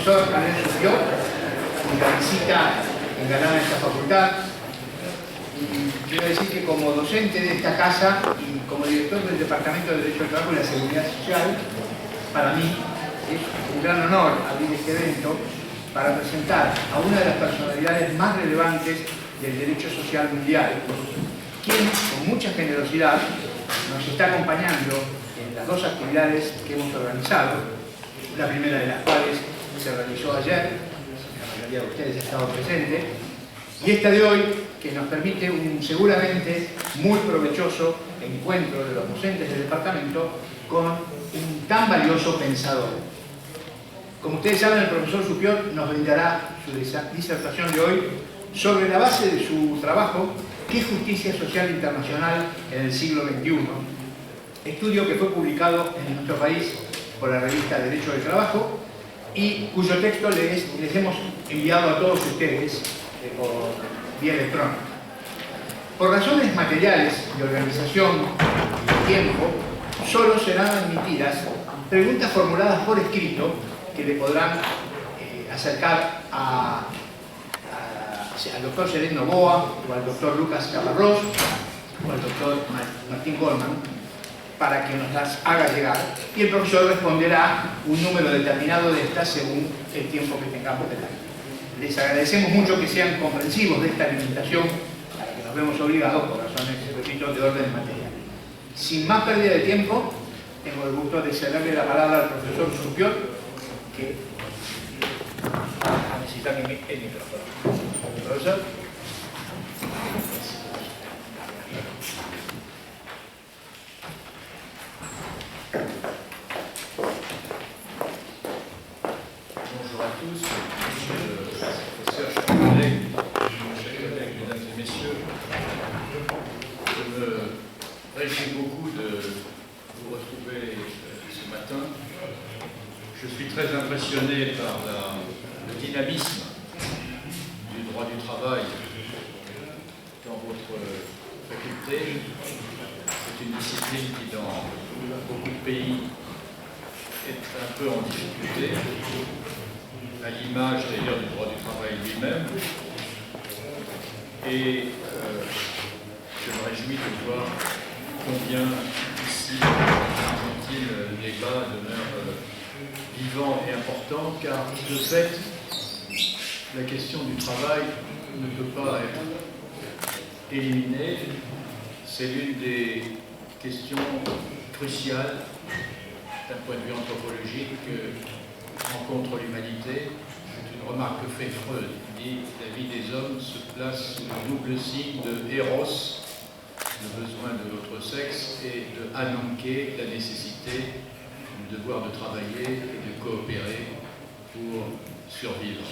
profesor Canel Supió, la visita enganada en esta facultad. Y quiero decir que como docente de esta casa y como director del Departamento de Derecho del Trabajo y la Seguridad Social, para mí es un gran honor abrir este evento para presentar a una de las personalidades más relevantes del derecho social mundial, quien con mucha generosidad nos está acompañando en las dos actividades que hemos organizado, la primera de las cuales se realizó ayer, la mayoría de ustedes ha estado presente, y esta de hoy, que nos permite un seguramente muy provechoso encuentro de los docentes del departamento con un tan valioso pensador. Como ustedes saben, el profesor Supiot nos brindará su disertación de hoy sobre la base de su trabajo, ¿Qué justicia social internacional en el siglo XXI? Estudio que fue publicado en nuestro país por la revista Derecho del Trabajo y cuyo texto les hemos enviado a todos ustedes por vía electrónica. Por razones materiales de organización y de tiempo, solo serán admitidas preguntas formuladas por escrito que le podrán acercar al doctor Sereno Novoa o al doctor Lucas Caparrós o al doctor Martín Goldman para que nos las haga llegar y el profesor responderá un número determinado de estas según el tiempo que tengamos delante. Les agradecemos mucho que sean comprensivos de esta limitación a la que nos vemos obligados por razones, repito, de orden material. Sin más pérdida de tiempo, tengo el gusto de cederle la palabra al profesor Supiot, que necesita el micrófono. Profesor. Bonjour à tous, monsieur le professeur, chers collègues, mesdames et messieurs. Je me réjouis beaucoup de vous retrouver ce matin. Je suis très impressionné par le dynamisme du droit du travail dans votre faculté. C'est une discipline qui, dans beaucoup de pays, est un peu en difficulté, à l'image d'ailleurs du droit du travail lui-même. Et je me réjouis de voir combien ici, en Argentine, le débat demeure vivant et important, car de fait, la question du travail ne peut pas être éliminée. C'est l'une des questions cruciales d'un point de vue anthropologique rencontre l'humanité. C'est une remarque que fait Freud. Il dit que la vie des hommes se place sous le double signe de Eros, le besoin de l'autre sexe, et de Ananké, la nécessité, le devoir de travailler et de coopérer pour survivre.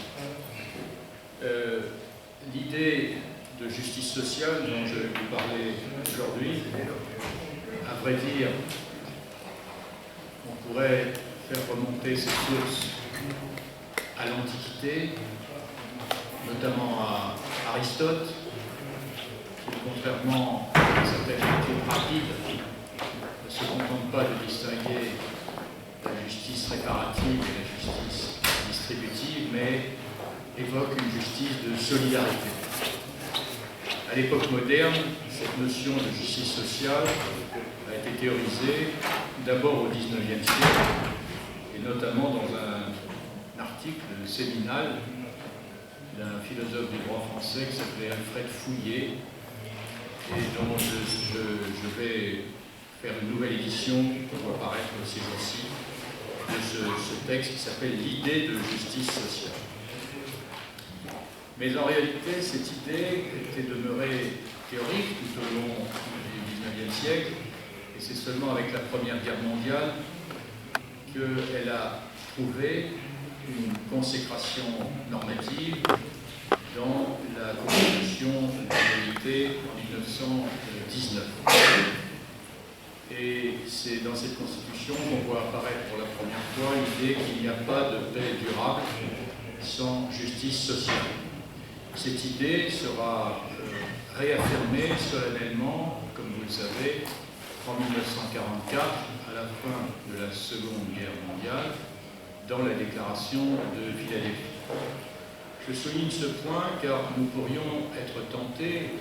L'idée de justice sociale dont je vais vous parler aujourd'hui, à vrai dire, on pourrait faire remonter ces sources à l'Antiquité, notamment à Aristote, qui, contrairement à certaines lectures rapides, ne se contente pas de distinguer la justice réparative et la justice distributive, mais évoque une justice de solidarité. À l'époque moderne, cette notion de justice sociale a été théorisée d'abord au XIXe siècle, et notamment dans un article séminal d'un philosophe du droit français qui s'appelait Alfred Fouillet, et dont je vais faire une nouvelle édition qui va apparaître ces jours-ci, de ce texte qui s'appelle l'idée de justice sociale. Mais en réalité, cette idée était demeurée théorique tout au long du XIXe siècle, et c'est seulement avec la Première Guerre mondiale qu'elle a trouvé une consécration normative dans la Constitution de l'égalité en 1919. Et c'est dans cette Constitution qu'on voit apparaître pour la première fois l'idée qu'il n'y a pas de paix durable sans justice sociale. Cette idée sera réaffirmée solennellement, comme vous le savez, en 1944, à la fin de la Seconde Guerre mondiale, dans la déclaration de Philadelphie. Je souligne ce point car nous pourrions être tentés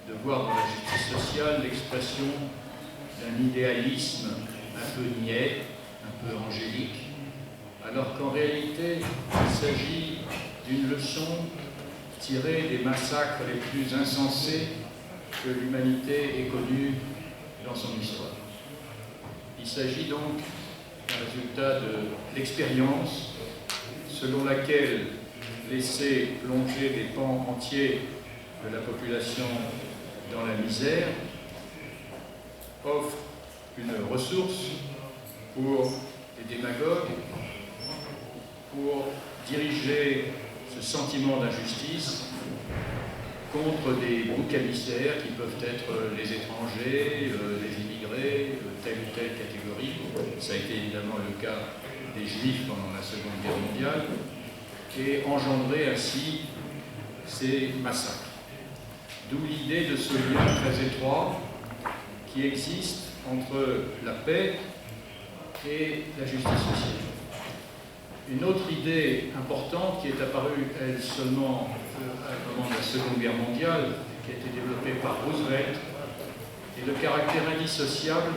de voir dans la justice sociale l'expression d'un idéalisme un peu niais, un peu angélique, alors qu'en réalité, il s'agit d'une leçon tirée des massacres les plus insensés que l'humanité ait connus dans son histoire. Il s'agit donc d'un résultat de l'expérience selon laquelle laisser plonger des pans entiers de la population dans la misère offre une ressource pour les démagogues, pour diriger ce sentiment d'injustice contre des boucs émissaires qui peuvent être les étrangers, les immigrés, telle ou telle catégorie. Ça a été évidemment le cas des Juifs pendant la Seconde Guerre mondiale, et engendrer ainsi ces massacres. D'où l'idée de ce lien très étroit qui existe entre la paix et la justice sociale. Une autre idée importante qui est apparue, elle, seulement à un moment de la Seconde Guerre mondiale, qui a été développée par Roosevelt, est le caractère indissociable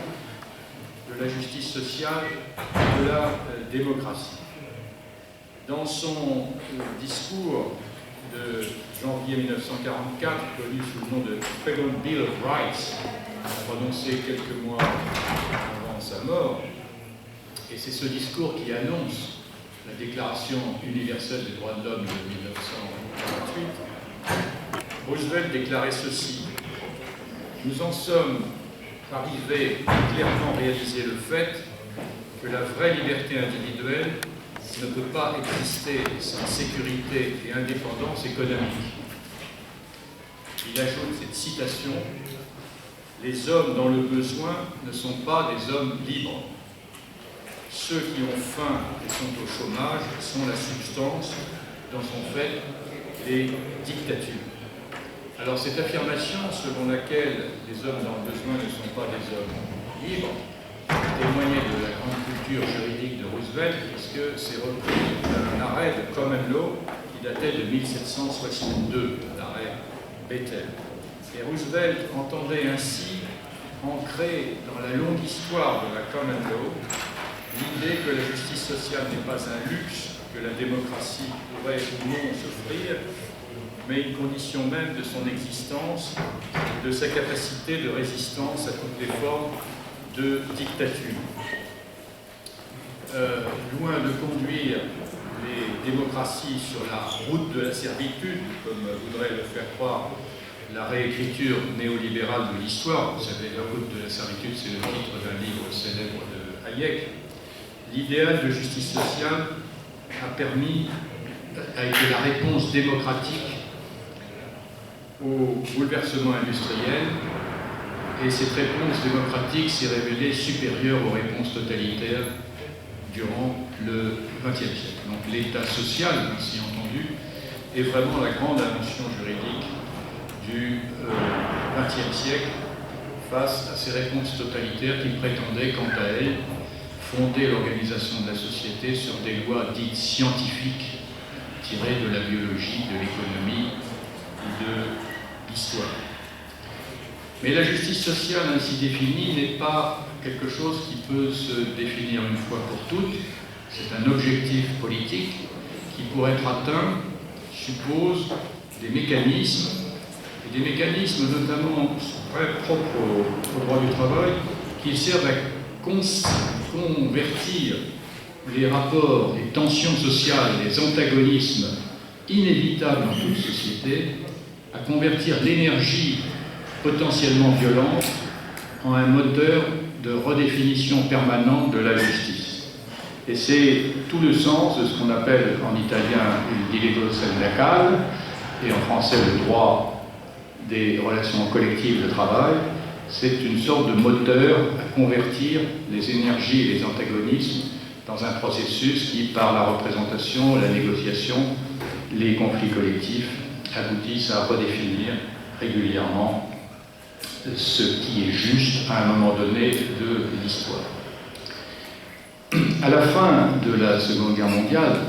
de la justice sociale et de la démocratie. Dans son discours de janvier 1944, connu sous le nom de Second Bill of Rights, prononcé quelques mois avant sa mort, et c'est ce discours qui annonce la Déclaration universelle des droits de l'homme de 1948, Roosevelt déclarait ceci: « Nous en sommes arrivés à clairement réaliser le fait que la vraie liberté individuelle ne peut pas exister sans sécurité et indépendance économique. » Il ajoute cette citation: « Les hommes dans le besoin ne sont pas des hommes libres. Ceux qui ont faim et sont au chômage sont la substance dont sont faites les dictatures. » Alors cette affirmation selon laquelle les hommes dans le besoin ne sont pas des hommes libres témoignait de la grande culture juridique de Roosevelt, puisque c'est repris d'un arrêt de Common Law qui datait de 1762, l'arrêt Bethel. Et Roosevelt entendait ainsi ancrer dans la longue histoire de la Common Law l'idée que la justice sociale n'est pas un luxe que la démocratie pourrait ou non s'offrir, mais une condition même de son existence, de sa capacité de résistance à toutes les formes de dictature. Loin de conduire les démocraties sur la route de la servitude, comme voudrait le faire croire la réécriture néolibérale de l'histoire, vous savez, la route de la servitude, c'est le titre d'un livre célèbre de Hayek, l'idéal de justice sociale a été la réponse démocratique au bouleversement industriel, et cette réponse démocratique s'est révélée supérieure aux réponses totalitaires durant le XXe siècle. Donc l'État social, ainsi entendu, est vraiment la grande invention juridique du XXe siècle face à ces réponses totalitaires qui prétendaient, quant à elles, fonder l'organisation de la société sur des lois dites scientifiques tirées de la biologie, de l'économie et de l'histoire. Mais la justice sociale ainsi définie n'est pas quelque chose qui peut se définir une fois pour toutes. C'est un objectif politique qui, pour être atteint, suppose des mécanismes, et des mécanismes notamment très propres au droit du travail, qui servent à convertir les rapports, les tensions sociales, les antagonismes inévitables dans toute société, à convertir l'énergie potentiellement violente en un moteur de redéfinition permanente de la justice. Et c'est tout le sens de ce qu'on appelle en italien il diritto sindacale et en français le droit des relations collectives de travail. C'est une sorte de moteur à convertir les énergies et les antagonismes dans un processus qui, par la représentation, la négociation, les conflits collectifs, aboutissent à redéfinir régulièrement ce qui est juste à un moment donné de l'histoire. À la fin de la Seconde Guerre mondiale,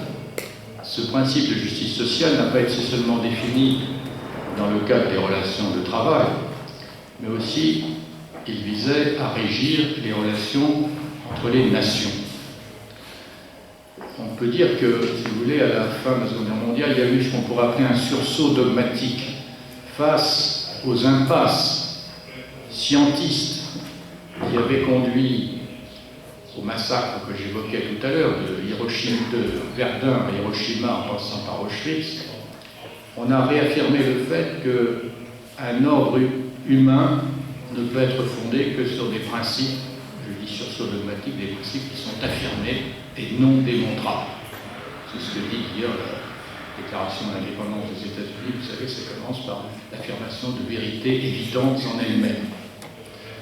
ce principe de justice sociale n'a pas été seulement défini dans le cadre des relations de travail, mais aussi il visait à régir les relations entre les nations. On peut dire que, si vous voulez, à la fin de la Seconde Guerre mondiale, il y a eu ce qu'on pourrait appeler un sursaut dogmatique face aux impasses scientistes qui avaient conduit au massacre que j'évoquais tout à l'heure, de Verdun à Hiroshima en passant par Auschwitz. On a réaffirmé le fait qu'un ordre humain ne peut être fondé que sur des principes, je dis sursaut dogmatique, des principes qui sont affirmés et non démontrables. C'est ce que dit d'ailleurs la Déclaration d'indépendance des États-Unis. Vous savez, ça commence par l'affirmation de vérités évidentes en elles-mêmes.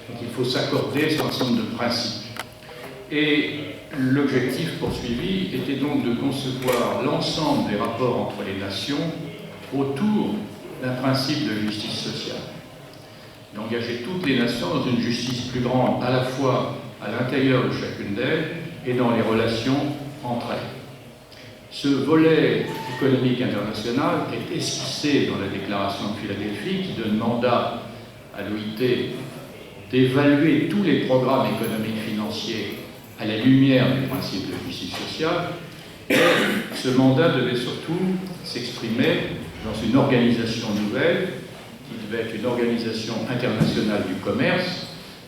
Donc il faut s'accorder sur un certain nombre de principes. Et l'objectif poursuivi était donc de concevoir l'ensemble des rapports entre les nations autour d'un principe de justice sociale. D'engager toutes les nations dans une justice plus grande, à la fois à l'intérieur de chacune d'elles et dans les relations entre elles. Ce volet économique international est esquissé dans la déclaration de Philadelphie qui donne mandat à l'OIT d'évaluer tous les programmes économiques financiers à la lumière du principe de justice sociale. Et ce mandat devait surtout s'exprimer dans une organisation nouvelle qui devait être une organisation internationale du commerce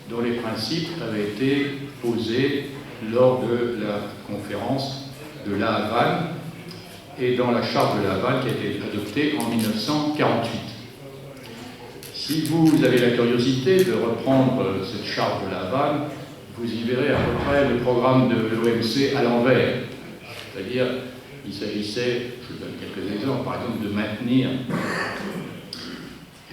dont les principes avaient été posés lors de la conférence de La Havane et dans la charte de La Havane qui a été adoptée en 1948. Si vous avez la curiosité de reprendre cette charte de La Havane, vous y verrez à peu près le programme de l'OMC à l'envers. C'est-à-dire, il s'agissait, je vous donne quelques exemples, par exemple de maintenir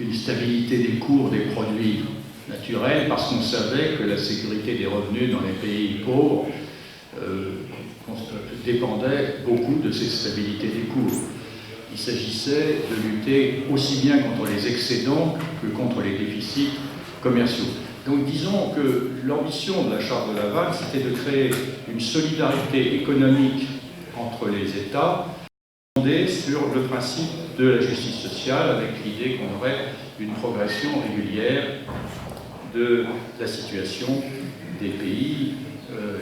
une stabilité des cours des produits naturels parce qu'on savait que la sécurité des revenus dans les pays pauvres dépendait beaucoup de cette stabilité des cours. Il s'agissait de lutter aussi bien contre les excédents que contre les déficits commerciaux. Donc disons que l'ambition de la Charte de La Havane, c'était de créer une solidarité économique entre les États fondée sur le principe de la justice sociale avec l'idée qu'on aurait une progression régulière de la situation des pays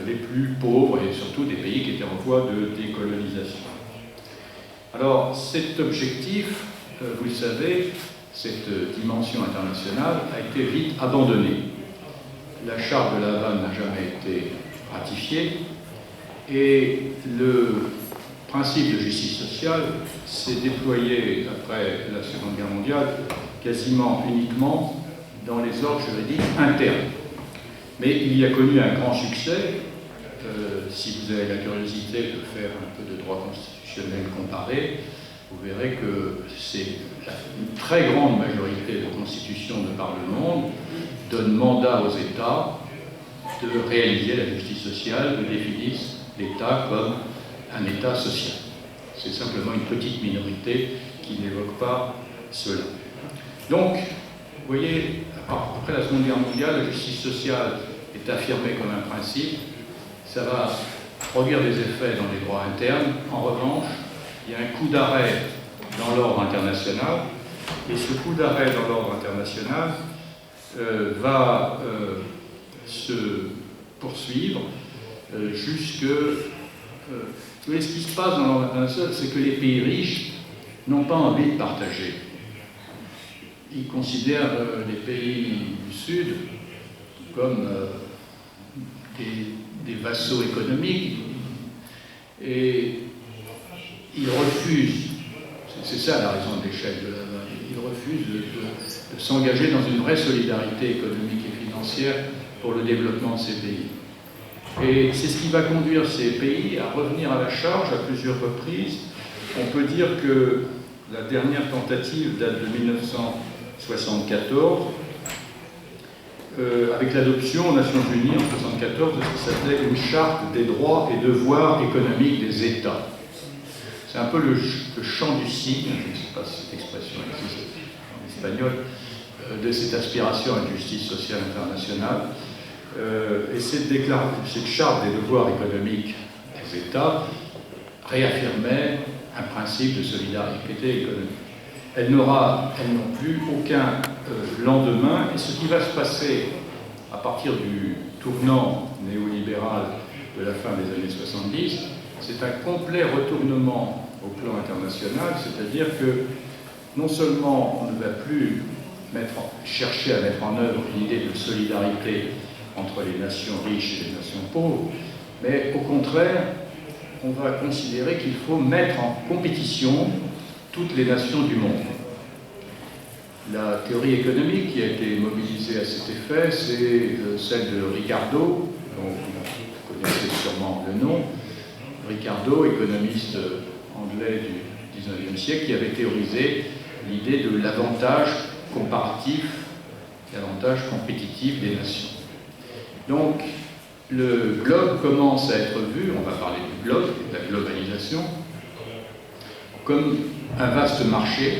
les plus pauvres et surtout des pays qui étaient en voie de décolonisation. Alors cet objectif, vous le savez, cette dimension internationale a été vite abandonnée. La Charte de La Havane n'a jamais été ratifiée et le principe de justice sociale s'est déployé après la Seconde Guerre mondiale quasiment uniquement dans les ordres juridiques internes. Mais il y a connu un grand succès. Si vous avez la curiosité de faire un peu de droit constitutionnel comparé, vous verrez que c'est une très grande majorité de constitutions de par le monde donne mandat aux États de réaliser la justice sociale, de définir l'État comme un État social. C'est simplement une petite minorité qui n'évoque pas cela. Donc, vous voyez, après la Seconde Guerre mondiale, la justice sociale est affirmée comme un principe. Ça va produire des effets dans les droits internes. En revanche, il y a un coup d'arrêt dans l'ordre international, et ce coup d'arrêt dans l'ordre international va se poursuivre jusque... vous voyez, ce qui se passe dans l'ordre international, c'est que les pays riches n'ont pas envie de partager. Ils considèrent les pays du Sud comme des vassaux économiques et ils refusent, c'est ça la raison de l'échec de La Havane, ils refusent de s'engager dans une vraie solidarité économique et financière pour le développement de ces pays. Et c'est ce qui va conduire ces pays à revenir à la charge à plusieurs reprises. On peut dire que la dernière tentative date de 1974, avec l'adoption aux Nations Unies en 1974 de ce qui s'appelait une charte des droits et devoirs économiques des États. C'est un peu le chant du cygne, je ne sais pas si cette expression existe en espagnol, de cette aspiration à une justice sociale internationale. Et cette charte des devoirs économiques des États réaffirmait un principe de solidarité économique. Elles n'ont plus aucun lendemain, et ce qui va se passer à partir du tournant néolibéral de la fin des années 70, c'est un complet retournement au plan international, c'est-à-dire que non seulement on ne va plus chercher à mettre en œuvre l'idée de solidarité entre les nations riches et les nations pauvres, mais au contraire, on va considérer qu'il faut mettre en compétition toutes les nations du monde. La théorie économique qui a été mobilisée à cet effet, c'est celle de Ricardo, dont vous connaissez sûrement le nom. Ricardo, économiste anglais du XIXe siècle, qui avait théorisé l'idée de l'avantage comparatif, l'avantage compétitif des nations. Donc, le globe commence à être vu, on va parler du globe, de la globalisation, comme un vaste marché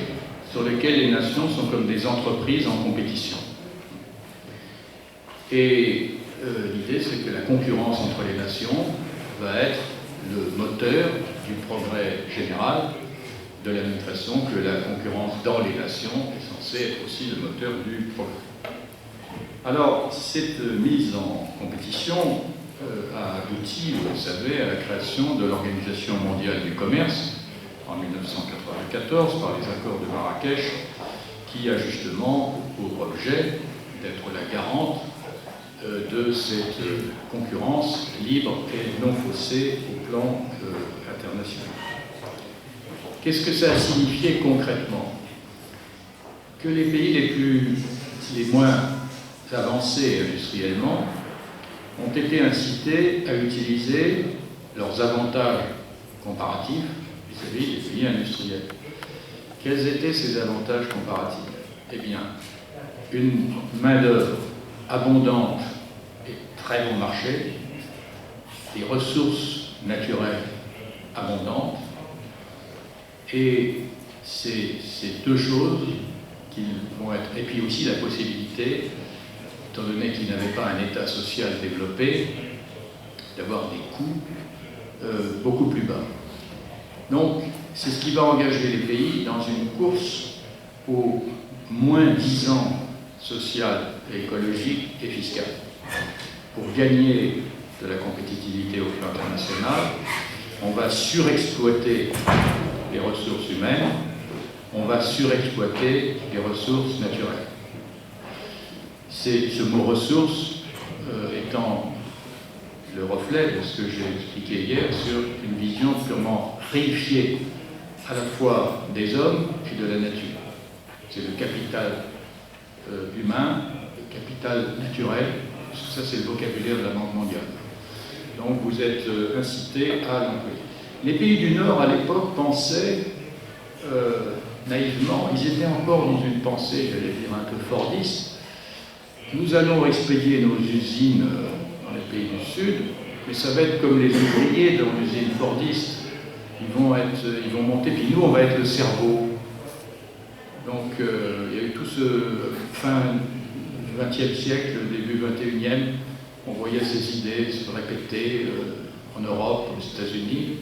sur lequel les nations sont comme des entreprises en compétition. Et l'idée, c'est que la concurrence entre les nations va être le moteur du progrès général, de la même façon que la concurrence dans les nations est censée être aussi le moteur du progrès. Alors, cette mise en compétition a abouti, vous le savez, à la création de l'Organisation mondiale du commerce en 1994 par les accords de Marrakech, qui a justement pour objet d'être la garante de cette concurrence libre et non faussée au plan international. Qu'est-ce que ça a signifié concrètement? Que les pays les moins avancés industriellement ont été incités à utiliser leurs avantages comparatifs vis-à-vis des pays industriels. Quels étaient ces avantages comparatifs? Eh bien, une main-d'œuvre abondante et très bon marché, des ressources naturelles abondantes, et ces deux choses qui vont être, et puis aussi la possibilité, étant donné qu'ils n'avaient pas un état social développé, d'avoir des coûts beaucoup plus bas. Donc, c'est ce qui va engager les pays dans une course au moins-disant social, écologique et fiscal. Pour gagner de la compétitivité au plan international, on va surexploiter les ressources humaines, on va surexploiter les ressources naturelles. Ce mot ressources étant le reflet de ce que j'ai expliqué hier sur une vision purement réifiée à la fois des hommes et de la nature. C'est le capital humain, le capital naturel, ça c'est le vocabulaire de la Banque mondiale. Donc vous êtes incités à l'employer. Les pays du Nord, à l'époque, pensaient naïvement, ils étaient encore dans une pensée, j'allais dire, un peu fordiste. Nous allons expédier nos usines dans les pays du Sud, mais ça va être comme les ouvriers dans l'usine fordiste. Ils vont monter, puis nous, on va être le cerveau. Donc, il y a eu tout ce fin XXe siècle, début XXIe, on voyait ces idées se répéter en Europe, aux États-Unis.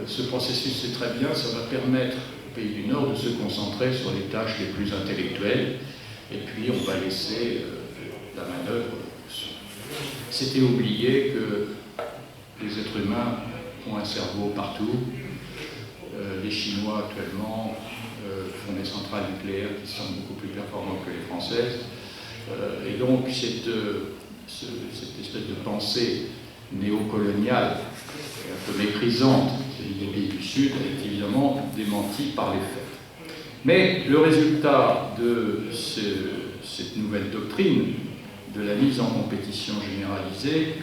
Ce processus, c'est très bien, ça va permettre aux pays du Nord de se concentrer sur les tâches les plus intellectuelles, et puis on va laisser la main-d'œuvre. C'était oublié que les êtres humains ont un cerveau partout. Les Chinois actuellement font des centrales nucléaires qui sont beaucoup plus performantes que les Françaises. Et donc cette espèce de pensée néocoloniale, un peu méprisante des pays du Sud, est évidemment démentie par les faits. Mais le résultat de cette nouvelle doctrine, de la mise en compétition généralisée,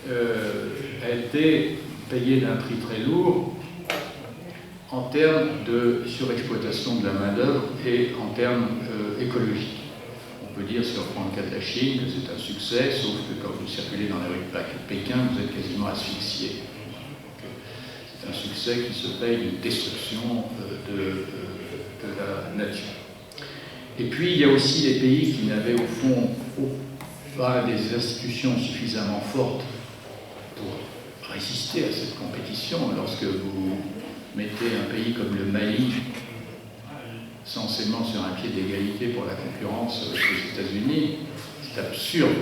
a été payé d'un prix très lourd en termes de surexploitation de la main-d'œuvre et en termes écologiques. On peut dire, si on prend le cas de la Chine, que c'est un succès, sauf que quand vous circulez dans les rues de Pékin, vous êtes quasiment asphyxié. C'est un succès qui se paye d'une destruction de la nature. Et puis, il y a aussi des pays qui n'avaient au fond pas des institutions suffisamment fortes pour résister à cette compétition. Lorsque vous mettez un pays comme le Mali censément sur un pied d'égalité pour la concurrence avec les États-Unis, c'est absurde.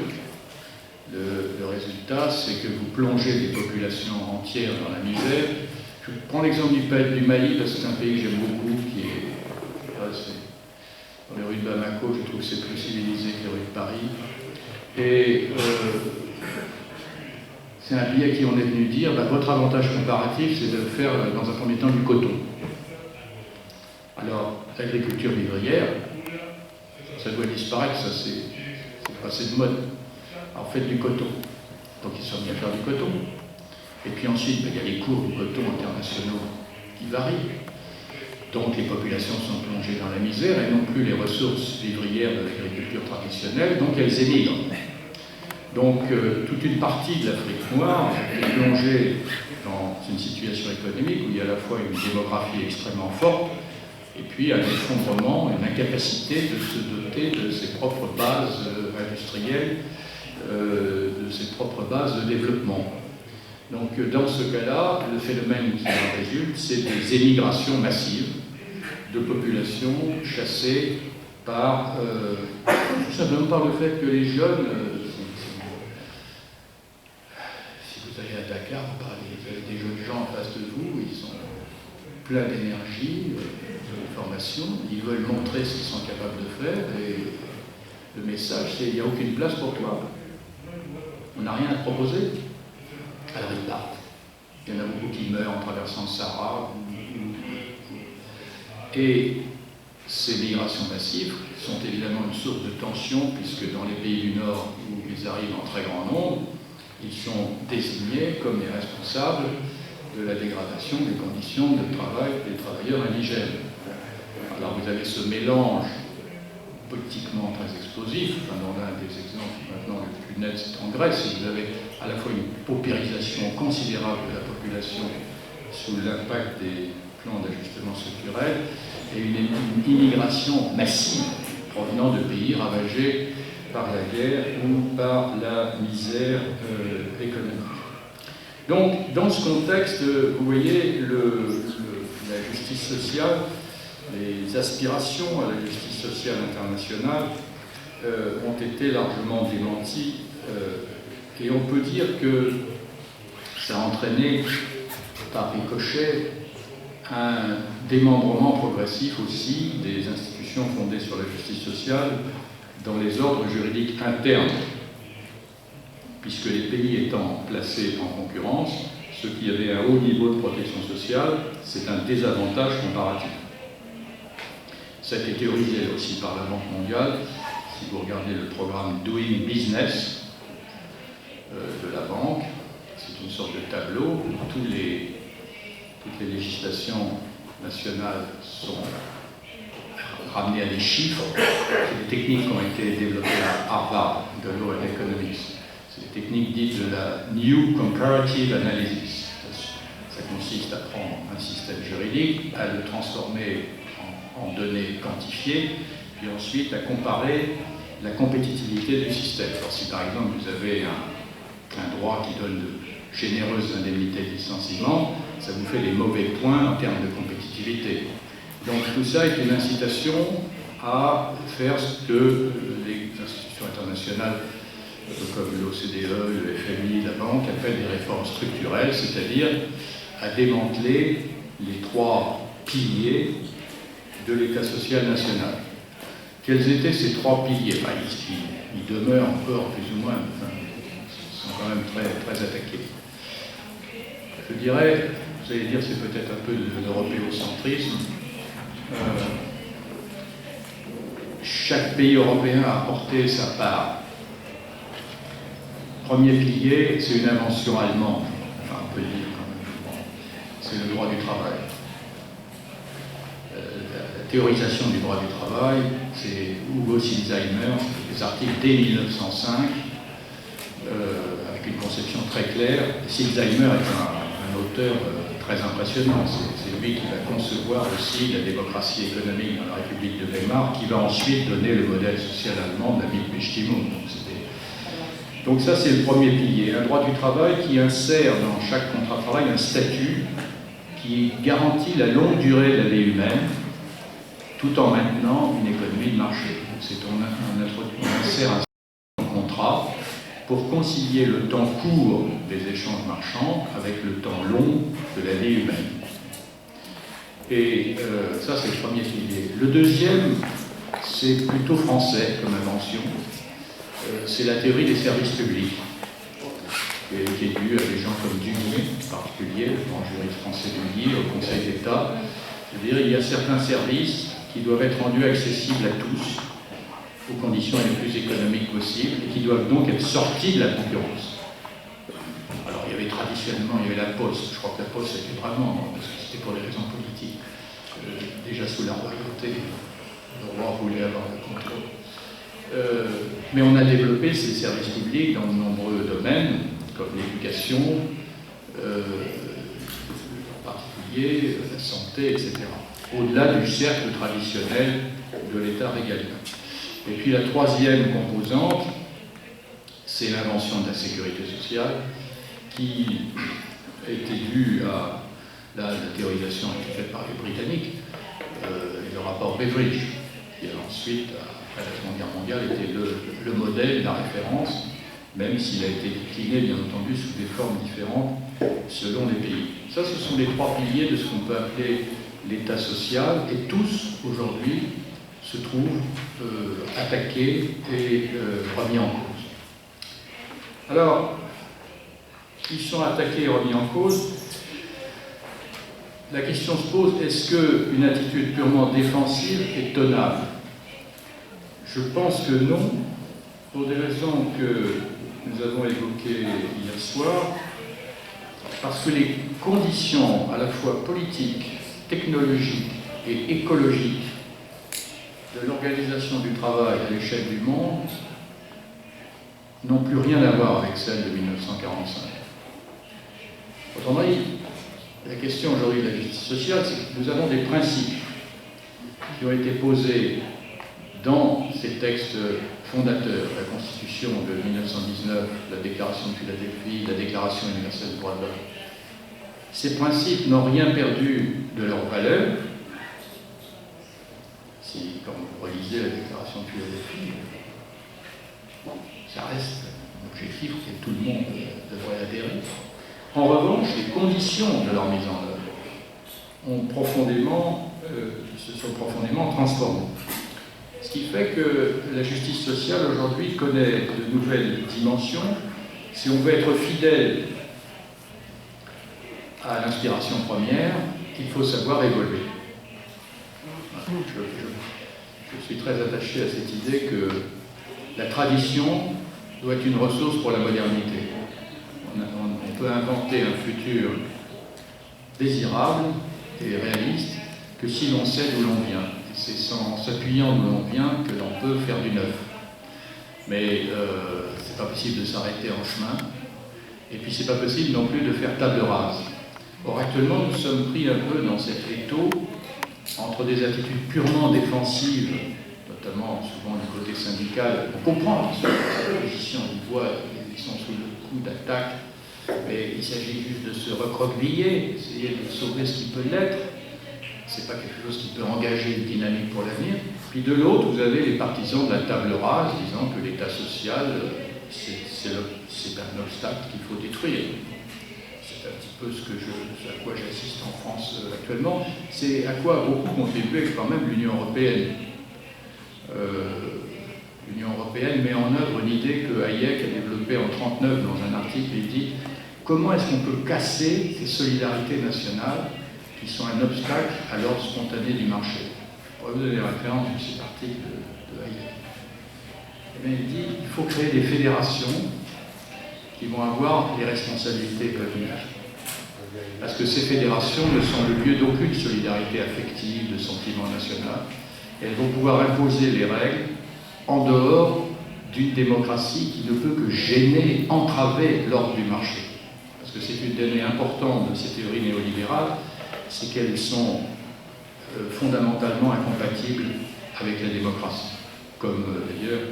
Le résultat, c'est que vous plongez des populations entières dans la misère. Je prends l'exemple du Mali, parce que c'est un pays que j'aime beaucoup, qui est dans les rues de Bamako, je trouve que c'est plus civilisé que les rues de Paris. Et c'est un pays à qui on est venu dire, votre avantage comparatif, c'est de faire, dans un premier temps, du coton. Alors, l'agriculture vivrière, ça doit disparaître, ça c'est passé de mode. Alors faites du coton. Donc ils sont mis à faire du coton. Et puis ensuite, il y a les cours du coton internationaux qui varient. Donc les populations sont plongées dans la misère et non plus les ressources vivrières de l'agriculture traditionnelle, donc elles émigrent. Donc toute une partie de l'Afrique noire est plongée dans une situation économique où il y a à la fois une démographie extrêmement forte et puis un effondrement, une incapacité de se doter de ses propres bases industrielles, de ses propres bases de développement. Donc dans ce cas-là, le phénomène qui en résulte, c'est des émigrations massives de populations chassées par, tout simplement par le fait que les jeunes, si vous allez à Dakar, vous parlez des jeunes gens en face de vous, ils sont pleins d'énergie, de formation, ils veulent montrer ce qu'ils sont capables de faire, et le message c'est il n'y a aucune place pour toi. On n'a rien à te proposer. Alors ils partent. Il y en a beaucoup qui meurent en traversant le Sahara. Et ces migrations massives sont évidemment une source de tension, puisque dans les pays du Nord, où ils arrivent en très grand nombre, ils sont désignés comme les responsables de la dégradation des conditions de travail des travailleurs indigènes. Alors vous avez ce mélange politiquement très explosif. Enfin, dans l'un des exemples maintenant le plus net, c'est en Grèce, et vous avez à la fois une paupérisation considérable de la population sous l'impact des plans d'ajustement structurel et une immigration massive provenant de pays ravagés par la guerre ou par la misère économique. Donc, dans ce contexte, vous voyez la justice sociale, les aspirations à la justice sociale internationale ont été largement démenties et on peut dire que ça a entraîné par ricochet un démembrement progressif aussi des institutions fondées sur la justice sociale dans les ordres juridiques internes, puisque les pays étant placés en concurrence, ceux qui avaient un haut niveau de protection sociale, c'est un désavantage comparatif. Ça a été théorisé aussi par la Banque mondiale. Si vous regardez le programme Doing Business de la Banque, c'est une sorte de tableau où toutes les législations nationales sont ramenées à des chiffres. C'est des techniques qui ont été développées à Harvard, de Law and Economics. C'est des techniques dites de la New Comparative Analysis. Ça consiste à prendre un système juridique, à le transformer en données quantifiées, puis ensuite à comparer la compétitivité du système. Alors si par exemple vous avez un droit qui donne de généreuses indemnités de licenciement, ça vous fait les mauvais points en termes de compétitivité. Donc tout ça est une incitation à faire ce que les institutions internationales comme l'OCDE, le FMI, la Banque appellent des réformes structurelles, c'est-à-dire à démanteler les trois piliers de l'État social national. Quels étaient ces trois piliers? Enfin, ils demeurent encore plus ou moins, enfin, ils sont quand même très, très attaqués. Je dirais, vous allez dire c'est peut-être un peu de l'européocentrisme. Chaque pays européen a apporté sa part. Premier pilier, c'est une invention allemande, enfin on peut le dire quand même, c'est le droit du travail. La théorisation du droit du travail, c'est Hugo Sinsheimer, des articles dès 1905, avec une conception très claire. Sinsheimer est un auteur très impressionnant, c'est lui qui va concevoir aussi la démocratie économique dans la République de Weimar, qui va ensuite donner le modèle social allemand de la Mitbestimmung. Donc ça, c'est le premier pilier, un droit du travail qui insère dans chaque contrat de travail un statut qui garantit la longue durée de la vie humaine, tout en maintenant une économie de marché. On insère un contrat pour concilier le temps court des échanges marchands avec le temps long de la vie humaine. Et ça, c'est le premier pilier. Le deuxième, c'est plutôt français comme invention. C'est la théorie des services publics, qui est due à des gens comme Duguy, en particulier, le grand juriste français Duguy, au Conseil d'État. C'est-à-dire qu'il y a certains services qui doivent être rendus accessibles à tous, aux conditions les plus économiques possibles, et qui doivent donc être sortis de la concurrence. Alors, il y avait traditionnellement, il y avait la Poste. Je crois que la Poste, c'était vraiment, parce que c'était pour des raisons politiques, déjà sous la royauté, le roi voulait avoir le contrôle. Mais on a développé ces services publics dans de nombreux domaines, comme l'éducation, en particulier la santé, etc. Au-delà du cercle traditionnel de l'État régalien. Et puis la troisième composante, c'est l'invention de la sécurité sociale, qui était due à la théorisation qui est faite par les Britanniques, et le rapport Beveridge, qui ensuite, après la Seconde Guerre mondiale, était le modèle, la référence, même s'il a été décliné, bien entendu, sous des formes différentes selon les pays. Ça, ce sont les trois piliers de ce qu'on peut appeler l'État social, et tous, aujourd'hui, se trouvent attaqués et remis en cause. Alors, ils sont attaqués et remis en cause. La question se pose, est-ce qu'une attitude purement défensive est tenable? Je pense que non, pour des raisons que nous avons évoquées hier soir, parce que les conditions à la fois politiques, technologiques et écologiques de l'organisation du travail à l'échelle du monde n'ont plus rien à voir avec celles de 1945. Autrement dit, la question aujourd'hui de la justice sociale, c'est que nous avons des principes qui ont été posés dans ces textes fondateurs, la Constitution de 1919, la Déclaration de Philadelphie, la Déclaration universelle des droits de l'homme. Ces principes n'ont rien perdu de leur valeur. Si, quand vous relisez la Déclaration de Philadelphie, ça reste un objectif que tout le monde devrait adhérer. En revanche, les conditions de leur mise en œuvre se sont profondément transformées. Ce qui fait que la justice sociale aujourd'hui connaît de nouvelles dimensions. Si on veut être fidèle à l'inspiration première, il faut savoir évoluer. Je suis très attaché à cette idée que la tradition doit être une ressource pour la modernité. On peut inventer un futur désirable et réaliste que si l'on sait d'où l'on vient. C'est en s'appuyant d'où l'on vient que l'on peut faire du neuf. Mais c'est pas possible de s'arrêter en chemin. Et puis c'est pas possible non plus de faire table rase. Or actuellement nous sommes pris un peu dans cet étau entre des attitudes purement défensives, notamment souvent du côté syndical. On comprend qu'ils sont dans cette position, ils sont sous le coup d'attaque, mais il s'agit juste de se recroqueviller, essayer de sauver ce qui peut l'être. C'est pas quelque chose qui peut engager une dynamique pour l'avenir. Puis de l'autre, vous avez les partisans de la table rase, disant que l'État social, c'est un obstacle qu'il faut détruire. C'est un petit peu à quoi j'assiste en France actuellement. C'est à quoi a beaucoup contribué quand même l'Union européenne. L'Union européenne met en œuvre une idée que Hayek a développée en 1939 dans un article. Il dit comment est-ce qu'on peut casser ces solidarités nationales qui sont un obstacle à l'ordre spontané du marché. Je pourrais vous donner la référence de cet article de Hayek. Eh bien, il dit qu'il faut créer des fédérations qui vont avoir les responsabilités économiques. Parce que ces fédérations ne sont le lieu d'aucune solidarité affective, de sentiment national. Elles vont pouvoir imposer les règles en dehors d'une démocratie qui ne peut que gêner, entraver l'ordre du marché. Parce que c'est une donnée importante de ces théories néolibérales, c'est qu'elles sont fondamentalement incompatibles avec la démocratie, comme d'ailleurs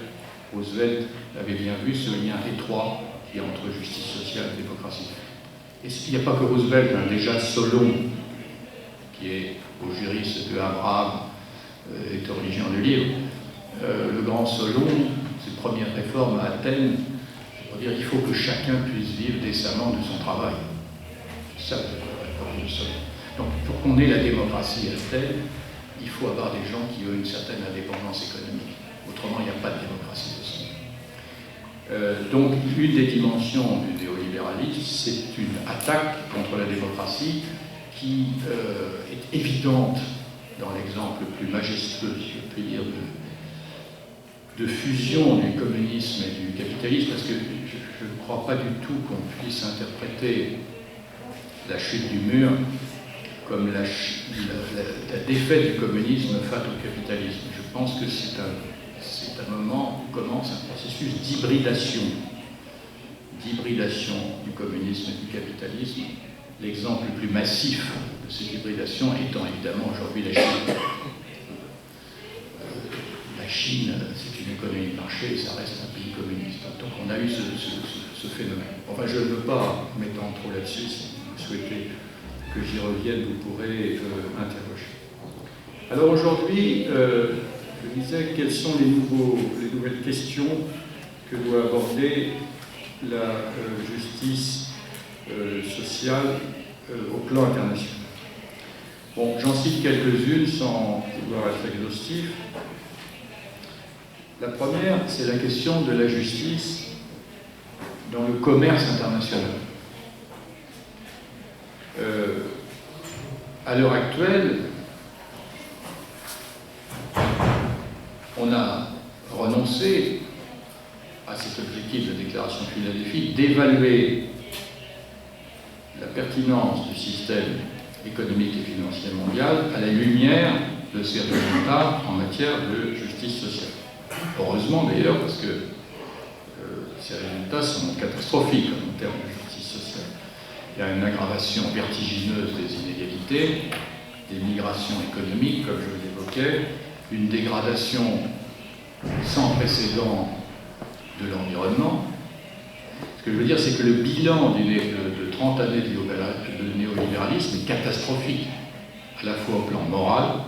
Roosevelt avait bien vu ce lien étroit qui est entre justice sociale et démocratie. Et il n'y a pas que Roosevelt, hein, déjà Solon, qui est au juriste que Abraham est origine du livre, le grand Solon, ses premières réformes à Athènes, pour dire qu'il faut que chacun puisse vivre décemment de son travail. C'est ça la réforme de Solon. Donc pour qu'on ait la démocratie à Athènes, il faut avoir des gens qui ont une certaine indépendance économique. Autrement, il n'y a pas de démocratie possible. Donc, une des dimensions du néolibéralisme, c'est une attaque contre la démocratie qui est évidente dans l'exemple le plus majestueux, si je puis dire, de fusion du communisme et du capitalisme, parce que je ne crois pas du tout qu'on puisse interpréter la chute du mur comme la défaite du communisme face au capitalisme. Je pense que c'est un moment où commence un processus d'hybridation du communisme et du capitalisme. L'exemple le plus massif de cette hybridation étant évidemment aujourd'hui la Chine. La Chine, c'est une économie de marché et ça reste un pays communiste. Donc on a eu ce phénomène. Enfin, je ne veux pas m'étendre trop là-dessus. Si vous souhaitez que j'y revienne, vous pourrez interroger. Alors aujourd'hui, je disais quelles sont les nouvelles questions que doit aborder la justice sociale au plan international. Bon, j'en cite quelques-unes sans vouloir être exhaustif. La première, c'est la question de la justice dans le commerce international. À l'heure actuelle, on a renoncé à cet objectif de déclaration de Philadelphie d'évaluer la pertinence du système économique et financier mondial à la lumière de ses résultats en matière de justice sociale. Heureusement d'ailleurs, parce que ces résultats sont catastrophiques en termes de justice sociale. Il y a une aggravation vertigineuse des inégalités, des migrations économiques, comme je l'évoquais, une dégradation sans précédent de l'environnement. Ce que je veux dire, c'est que le bilan de 30 années de néolibéralisme est catastrophique, à la fois au plan moral,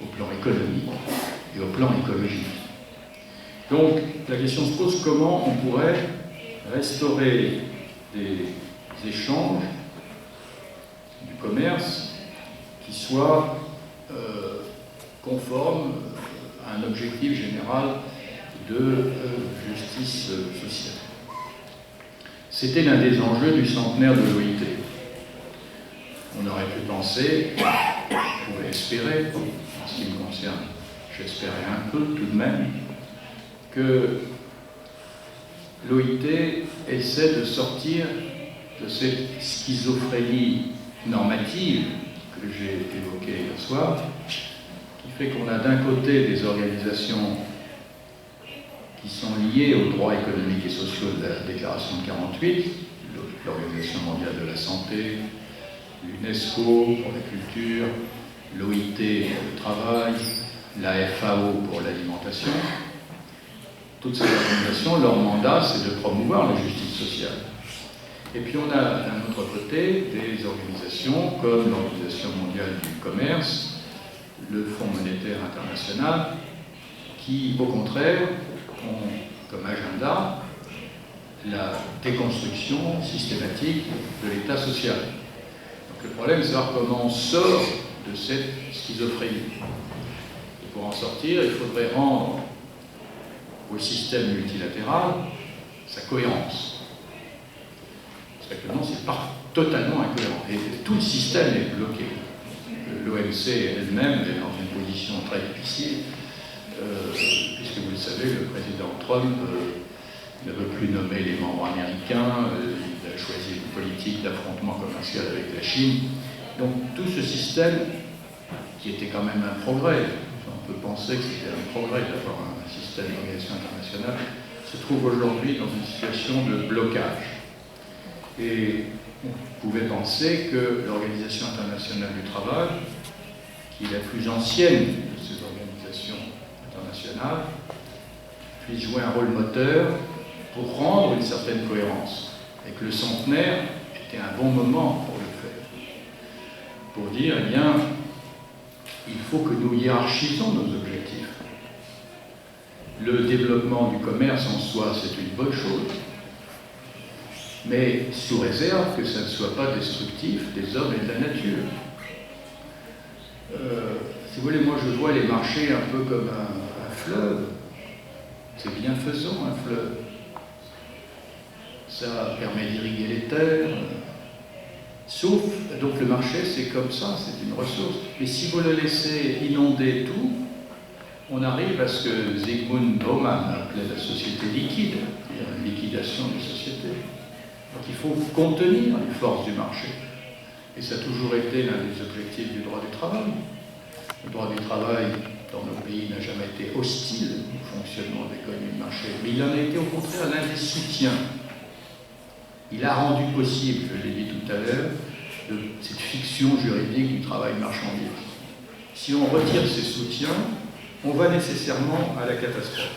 au plan économique et au plan écologique. Donc, la question se pose comment on pourrait restaurer des échanges, du commerce, qui soient conformes à un objectif général de justice sociale. C'était l'un des enjeux du centenaire de l'OIT. On aurait pu penser, on pourrait espérer, en ce qui me concerne, j'espérais un peu tout de même, que l'OIT essaie de sortir de cette schizophrénie normative que j'ai évoquée hier soir, qui fait qu'on a d'un côté des organisations qui sont liées aux droits économiques et sociaux de la déclaration de 48, l'Organisation mondiale de la santé, l'UNESCO pour la culture, l'OIT pour le travail, la FAO pour l'alimentation. Toutes ces organisations, leur mandat, c'est de promouvoir la justice sociale. Et puis on a d'un autre côté des organisations comme l'Organisation mondiale du commerce, le Fonds monétaire international, qui, au contraire, ont comme agenda la déconstruction systématique de l'État social. Donc le problème, c'est de savoir comment on sort de cette schizophrénie. Et pour en sortir, il faudrait rendre au système multilatéral sa cohérence. Parce qu'actuellement, c'est totalement incohérent. Et tout le système est bloqué. L'OMC elle-même est dans une position très difficile, puisque vous le savez, le président Trump ne veut plus nommer les membres américains, il a choisi une politique d'affrontement commercial avec la Chine. Donc tout ce système, qui était quand même un progrès, on peut penser que c'était un progrès d'avoir un système d'organisation internationale, se trouve aujourd'hui dans une situation de blocage. Et on pouvait penser que l'Organisation internationale du travail, qui est la plus ancienne de ces organisations internationales, puisse jouer un rôle moteur pour rendre une certaine cohérence. Et que le centenaire était un bon moment pour le faire. Pour dire, eh bien, il faut que nous hiérarchisons nos objectifs. Le développement du commerce en soi, c'est une bonne chose, mais sous réserve que ça ne soit pas destructif des hommes et de la nature. Si vous voulez, moi je vois les marchés un peu comme un fleuve. C'est bienfaisant un fleuve. Ça permet d'irriguer les terres. Sauf, donc le marché c'est comme ça, c'est une ressource. Mais si vous le laissez inonder tout, on arrive à ce que Zygmunt Bauman appelait la société liquide, c'est-à-dire une liquidation des sociétés. Donc il faut contenir les forces du marché. Et ça a toujours été l'un des objectifs du droit du travail. Le droit du travail dans nos pays n'a jamais été hostile au fonctionnement de l'économie de marché, mais il en a été au contraire l'un des soutiens. Il a rendu possible, je l'ai dit tout à l'heure, cette fiction juridique du travail marchandise. Si on retire ces soutiens, on va nécessairement à la catastrophe.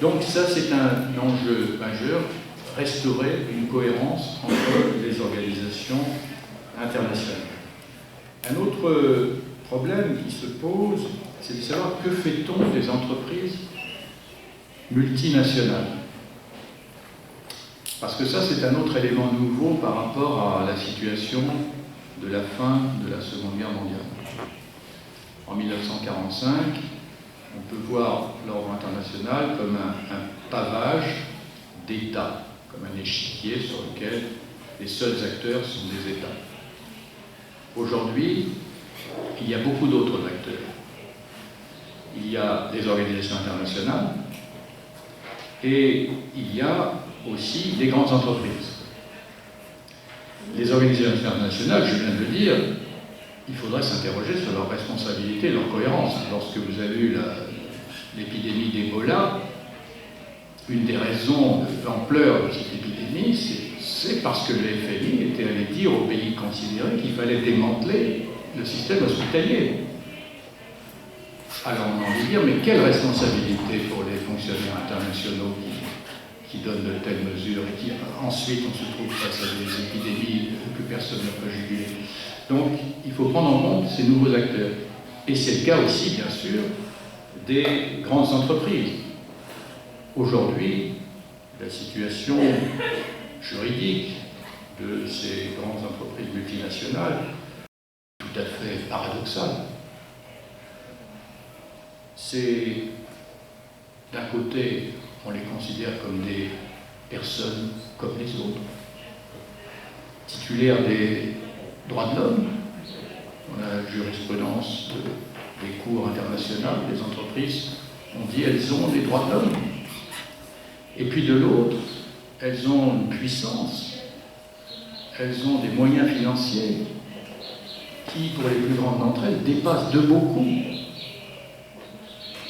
Donc ça, c'est un enjeu majeur, restaurer une cohérence entre les organisations internationales. Un autre problème qui se pose, c'est de savoir que fait-on des entreprises multinationales. Parce que ça, c'est un autre élément nouveau par rapport à la situation de la fin de la Seconde Guerre mondiale. En 1945, on peut voir l'ordre international comme un pavage d'États, comme un échiquier sur lequel les seuls acteurs sont des États. Aujourd'hui, il y a beaucoup d'autres acteurs. Il y a les organisations internationales et il y a aussi les grandes entreprises. Les organisations internationales, je viens de le dire, il faudrait s'interroger sur leur responsabilité et leur cohérence. Lorsque vous avez eu l'épidémie d'Ebola, une des raisons de l'ampleur de cette épidémie, c'est parce que le FMI était allé dire aux pays considérés qu'il fallait démanteler le système hospitalier. Alors on a envie de dire, mais quelle responsabilité pour les fonctionnaires internationaux qui donnent de telles mesures et qui ensuite on se trouve face à des épidémies que personne ne peut juguler. Donc il faut prendre en compte ces nouveaux acteurs. Et c'est le cas aussi, bien sûr, des grandes entreprises. Aujourd'hui, la situation juridique de ces grandes entreprises multinationales est tout à fait paradoxale. C'est, d'un côté, on les considère comme des personnes comme les autres, titulaires des droits de l'homme. On a la jurisprudence des cours internationales, des entreprises, on dit elles ont des droits de l'homme. Et puis de l'autre, elles ont une puissance, elles ont des moyens financiers qui, pour les plus grandes d'entre elles, dépassent de beaucoup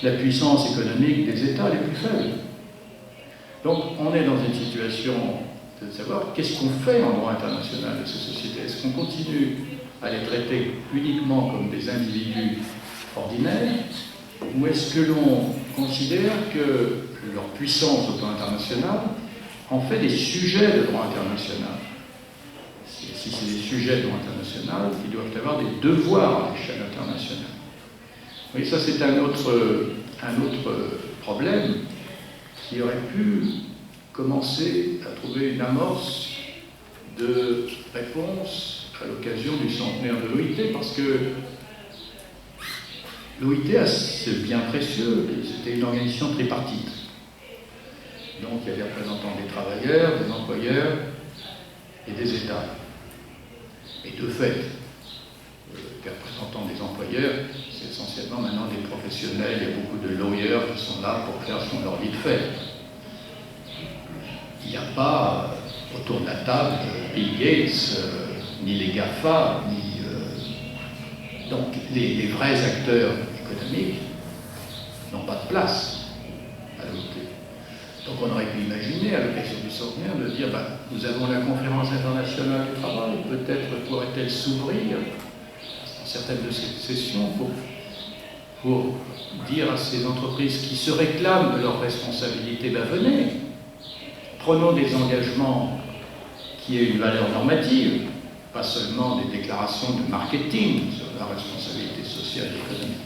la puissance économique des États les plus faibles. Donc on est dans une situation de savoir qu'est-ce qu'on fait en droit international de ces sociétés. Est-ce qu'on continue à les traiter uniquement comme des individus ordinaires, ou est-ce que l'on considère que leur puissance au plan international en fait des sujets de droit international? Si c'est des sujets de droit international, ils doivent avoir des devoirs à l'échelle internationale. Oui, ça c'est un autre problème qui aurait pu commencer à trouver une amorce de réponse à l'occasion du centenaire de l'OIT, parce que l'OIT a ce bien précieux, c'était une organisation tripartite. Donc il y a des représentants des travailleurs, des employeurs et des États. Et de fait, les représentants des employeurs, c'est essentiellement maintenant des professionnels, il y a beaucoup de lawyers qui sont là pour faire ce qu'on leur dit de faire. Il n'y a pas autour de la table Bill Gates, ni les GAFA, ni donc les vrais acteurs économiques n'ont pas de place à l'OIT. Donc on aurait pu imaginer, à l'occasion du centenaire, de dire nous avons la conférence internationale du travail, peut-être pourrait-elle s'ouvrir dans certaines de ces sessions pour pour dire à ces entreprises qui se réclament de leurs responsabilités, ben venez, prenons des engagements qui aient une valeur normative, pas seulement des déclarations de marketing sur la responsabilité sociale et économique.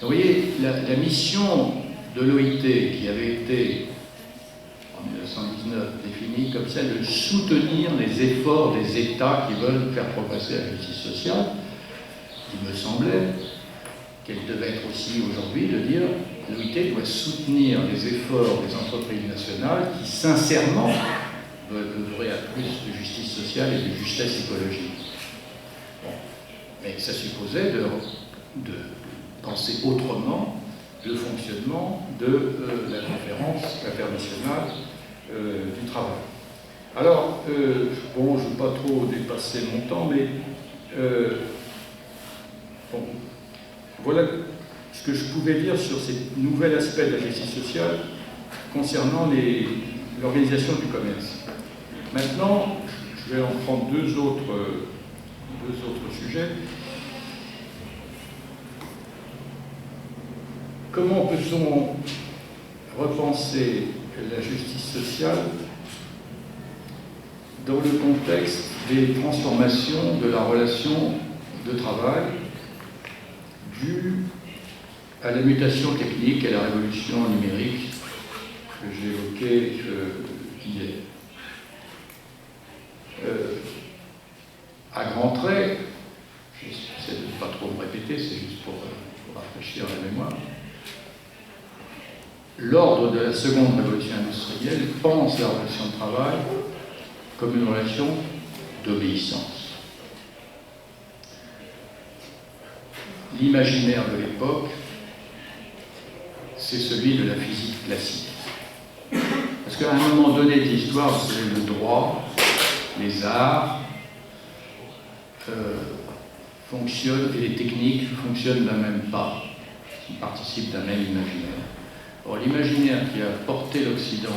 Vous voyez, la mission de l'OIT, qui avait été en 1919 définie comme celle de soutenir les efforts des États qui veulent faire progresser la justice sociale, il me semblait qu'elle devait être aussi aujourd'hui de dire que l'OIT doit soutenir les efforts des entreprises nationales qui sincèrement veulent œuvrer à plus de justice sociale et de justesse écologique. Bon. Mais ça supposait de penser autrement le fonctionnement de la conférence internationale du travail. Alors, bon, je ne veux pas trop dépasser mon temps, mais bon, voilà ce que je pouvais dire sur ces nouveaux aspects de la justice sociale concernant l'organisation du commerce. Maintenant, je vais en prendre deux autres sujets. Comment peut-on repenser la justice sociale dans le contexte des transformations de la relation de travail due à la mutation technique et à la révolution numérique que j'évoquais hier. À grands traits, j'essaie de ne pas trop me répéter, c'est juste pour rafraîchir la mémoire. L'ordre de la seconde révolution industrielle pense la relation de travail comme une relation d'obéissance. L'imaginaire de l'époque, c'est celui de la physique classique. Parce qu'à un moment donné de l'histoire, vous savez, le droit, les arts fonctionnent et les techniques fonctionnent d'un même pas, qui participent d'un même imaginaire. Or, l'imaginaire qui a porté l'Occident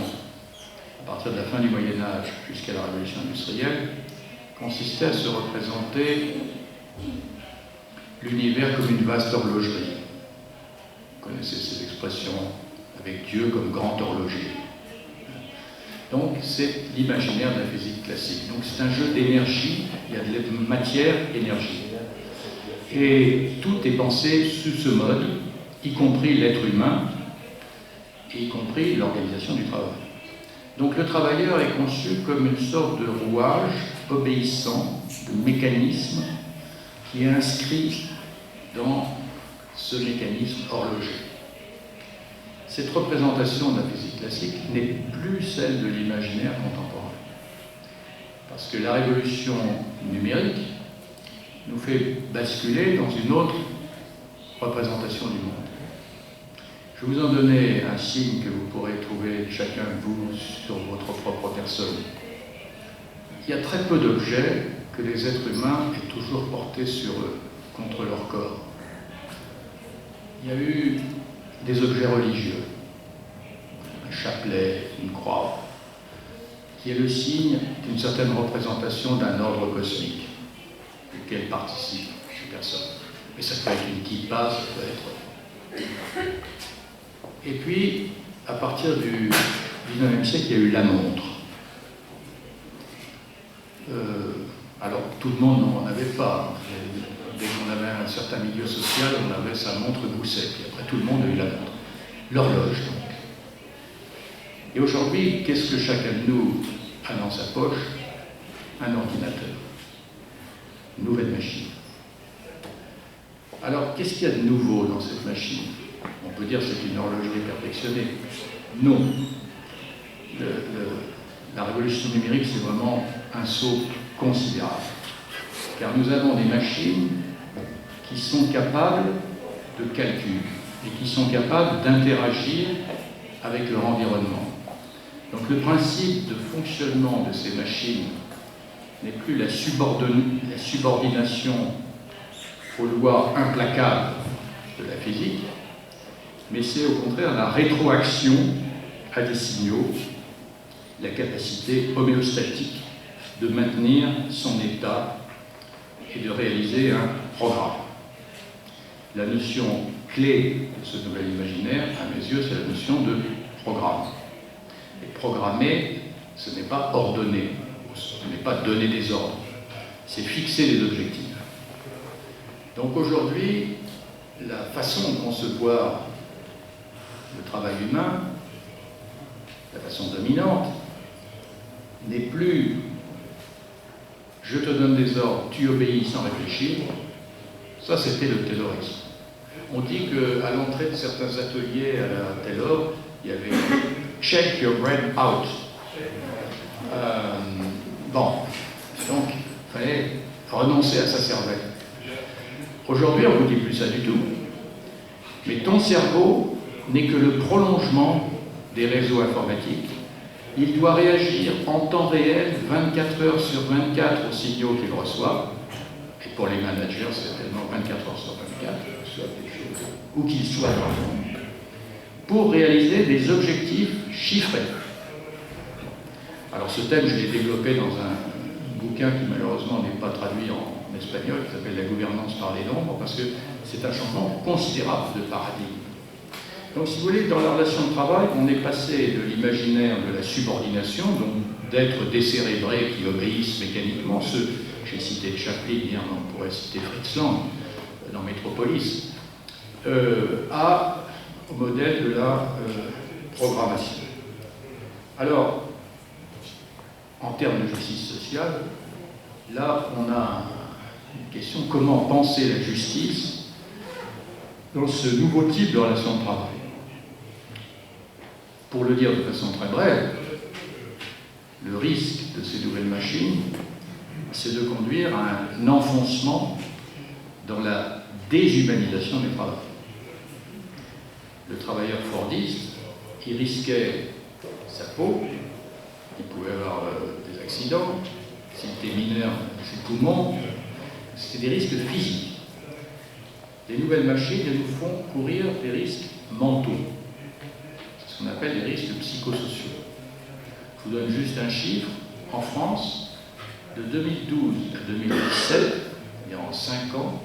à partir de la fin du Moyen-Âge jusqu'à la Révolution industrielle consistait à se représenter l'univers comme une vaste horlogerie. Vous connaissez cette expression, avec Dieu comme grand horloger. Donc, c'est l'imaginaire de la physique classique. Donc, c'est un jeu d'énergie, il y a de la matière, énergie. Et tout est pensé sous ce mode, y compris l'être humain, y compris l'organisation du travail. Donc le travailleur est conçu comme une sorte de rouage obéissant, de mécanisme qui est inscrit dans ce mécanisme horloger. Cette représentation de la physique classique n'est plus celle de l'imaginaire contemporain. Parce que la révolution numérique nous fait basculer dans une autre représentation du monde. Je vais vous en donner un signe que vous pourrez trouver chacun de vous sur votre propre personne. Il y a très peu d'objets que les êtres humains aient toujours portés sur eux, contre leur corps. Il y a eu des objets religieux, un chapelet, une croix, qui est le signe d'une certaine représentation d'un ordre cosmique, duquel participent ces personnes. Mais ça peut être une kippa, ça peut être... Et puis, à partir du XIXe siècle, il y a eu la montre. Alors, tout le monde n'en avait pas. Dès qu'on avait un certain milieu social, on avait sa montre Gousset. Puis après, tout le monde a eu la montre. L'horloge, donc. Et aujourd'hui, qu'est-ce que chacun de nous a dans sa poche? Un ordinateur. Une nouvelle machine. Alors, qu'est-ce qu'il y a de nouveau dans cette machine? On peut dire que c'est une horlogerie perfectionnée. Non. La révolution numérique, c'est vraiment un saut considérable. Car nous avons des machines qui sont capables de calcul et qui sont capables d'interagir avec leur environnement. Donc le principe de fonctionnement de ces machines n'est plus la subordination aux lois implacables de la physique, mais c'est au contraire la rétroaction à des signaux, la capacité homéostatique de maintenir son état et de réaliser un programme. La notion clé de ce nouvel imaginaire, à mes yeux, c'est la notion de programme. Et programmer, ce n'est pas ordonner, ce n'est pas donner des ordres, c'est fixer des objectifs. Donc aujourd'hui, la façon de concevoir le travail humain, la façon dominante, n'est plus « je te donne des ordres, tu obéis sans réfléchir ». Ça, c'était le taylorisme. On dit qu'à l'entrée de certains ateliers à la Taylor, il y avait « check your brain out ». Bon, donc il fallait renoncer à sa cervelle. Aujourd'hui, on ne vous dit plus ça du tout. Mais ton cerveau n'est que le prolongement des réseaux informatiques. Il doit réagir en temps réel, 24 heures sur 24 aux signaux qu'il reçoit. Et pour les managers, c'est tellement 24 heures sur 24, soit des choses, où qu'ils soient dans le monde, pour réaliser des objectifs chiffrés. Alors ce thème, je l'ai développé dans un bouquin qui malheureusement n'est pas traduit en espagnol, qui s'appelle « La gouvernance par les nombres », parce que c'est un changement considérable de paradigme. Donc si vous voulez, dans la relation de travail, on est passé de l'imaginaire de la subordination, donc d'être décérébrés qui obéissent mécaniquement, j'ai cité Chaplin, hier on pourrait citer Fritz Lang dans Métropolis, au modèle de la programmation. Alors, en termes de justice sociale, là on a une question, comment penser la justice dans ce nouveau type de relation de travail? Pour le dire de façon très brève, le risque de ces nouvelles machines, c'est de conduire à un enfoncement dans la déshumanisation du travail. Le travailleur fordiste, il risquait sa peau, il pouvait avoir des accidents, s'il était mineur, ses poumons, c'était des risques physiques. Les nouvelles machines, elles nous font courir des risques mentaux, ce qu'on appelle les risques psychosociaux. Je vous donne juste un chiffre. En France, de 2012 à 2017, il y a en 5 ans,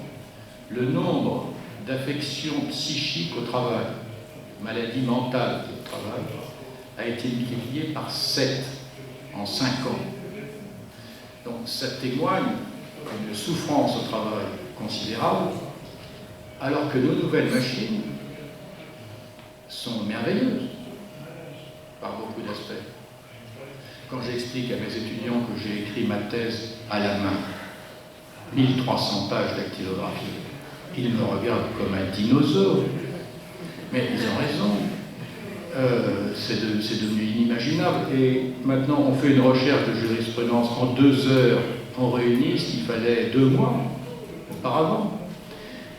le nombre d'affections psychiques au travail, maladies mentales au travail, a été multiplié par 7 en 5 ans. Donc ça témoigne d'une souffrance au travail considérable, alors que nos nouvelles machines sont merveilleuses par beaucoup d'aspects. Quand j'explique à mes étudiants que j'ai écrit ma thèse à la main, 1300 pages dactylographie, ils me regardent comme un dinosaure. Mais ils ont raison. C'est devenu inimaginable. Et maintenant, on fait une recherche de jurisprudence en 2 heures. On réunit ce qu'il fallait 2 mois auparavant.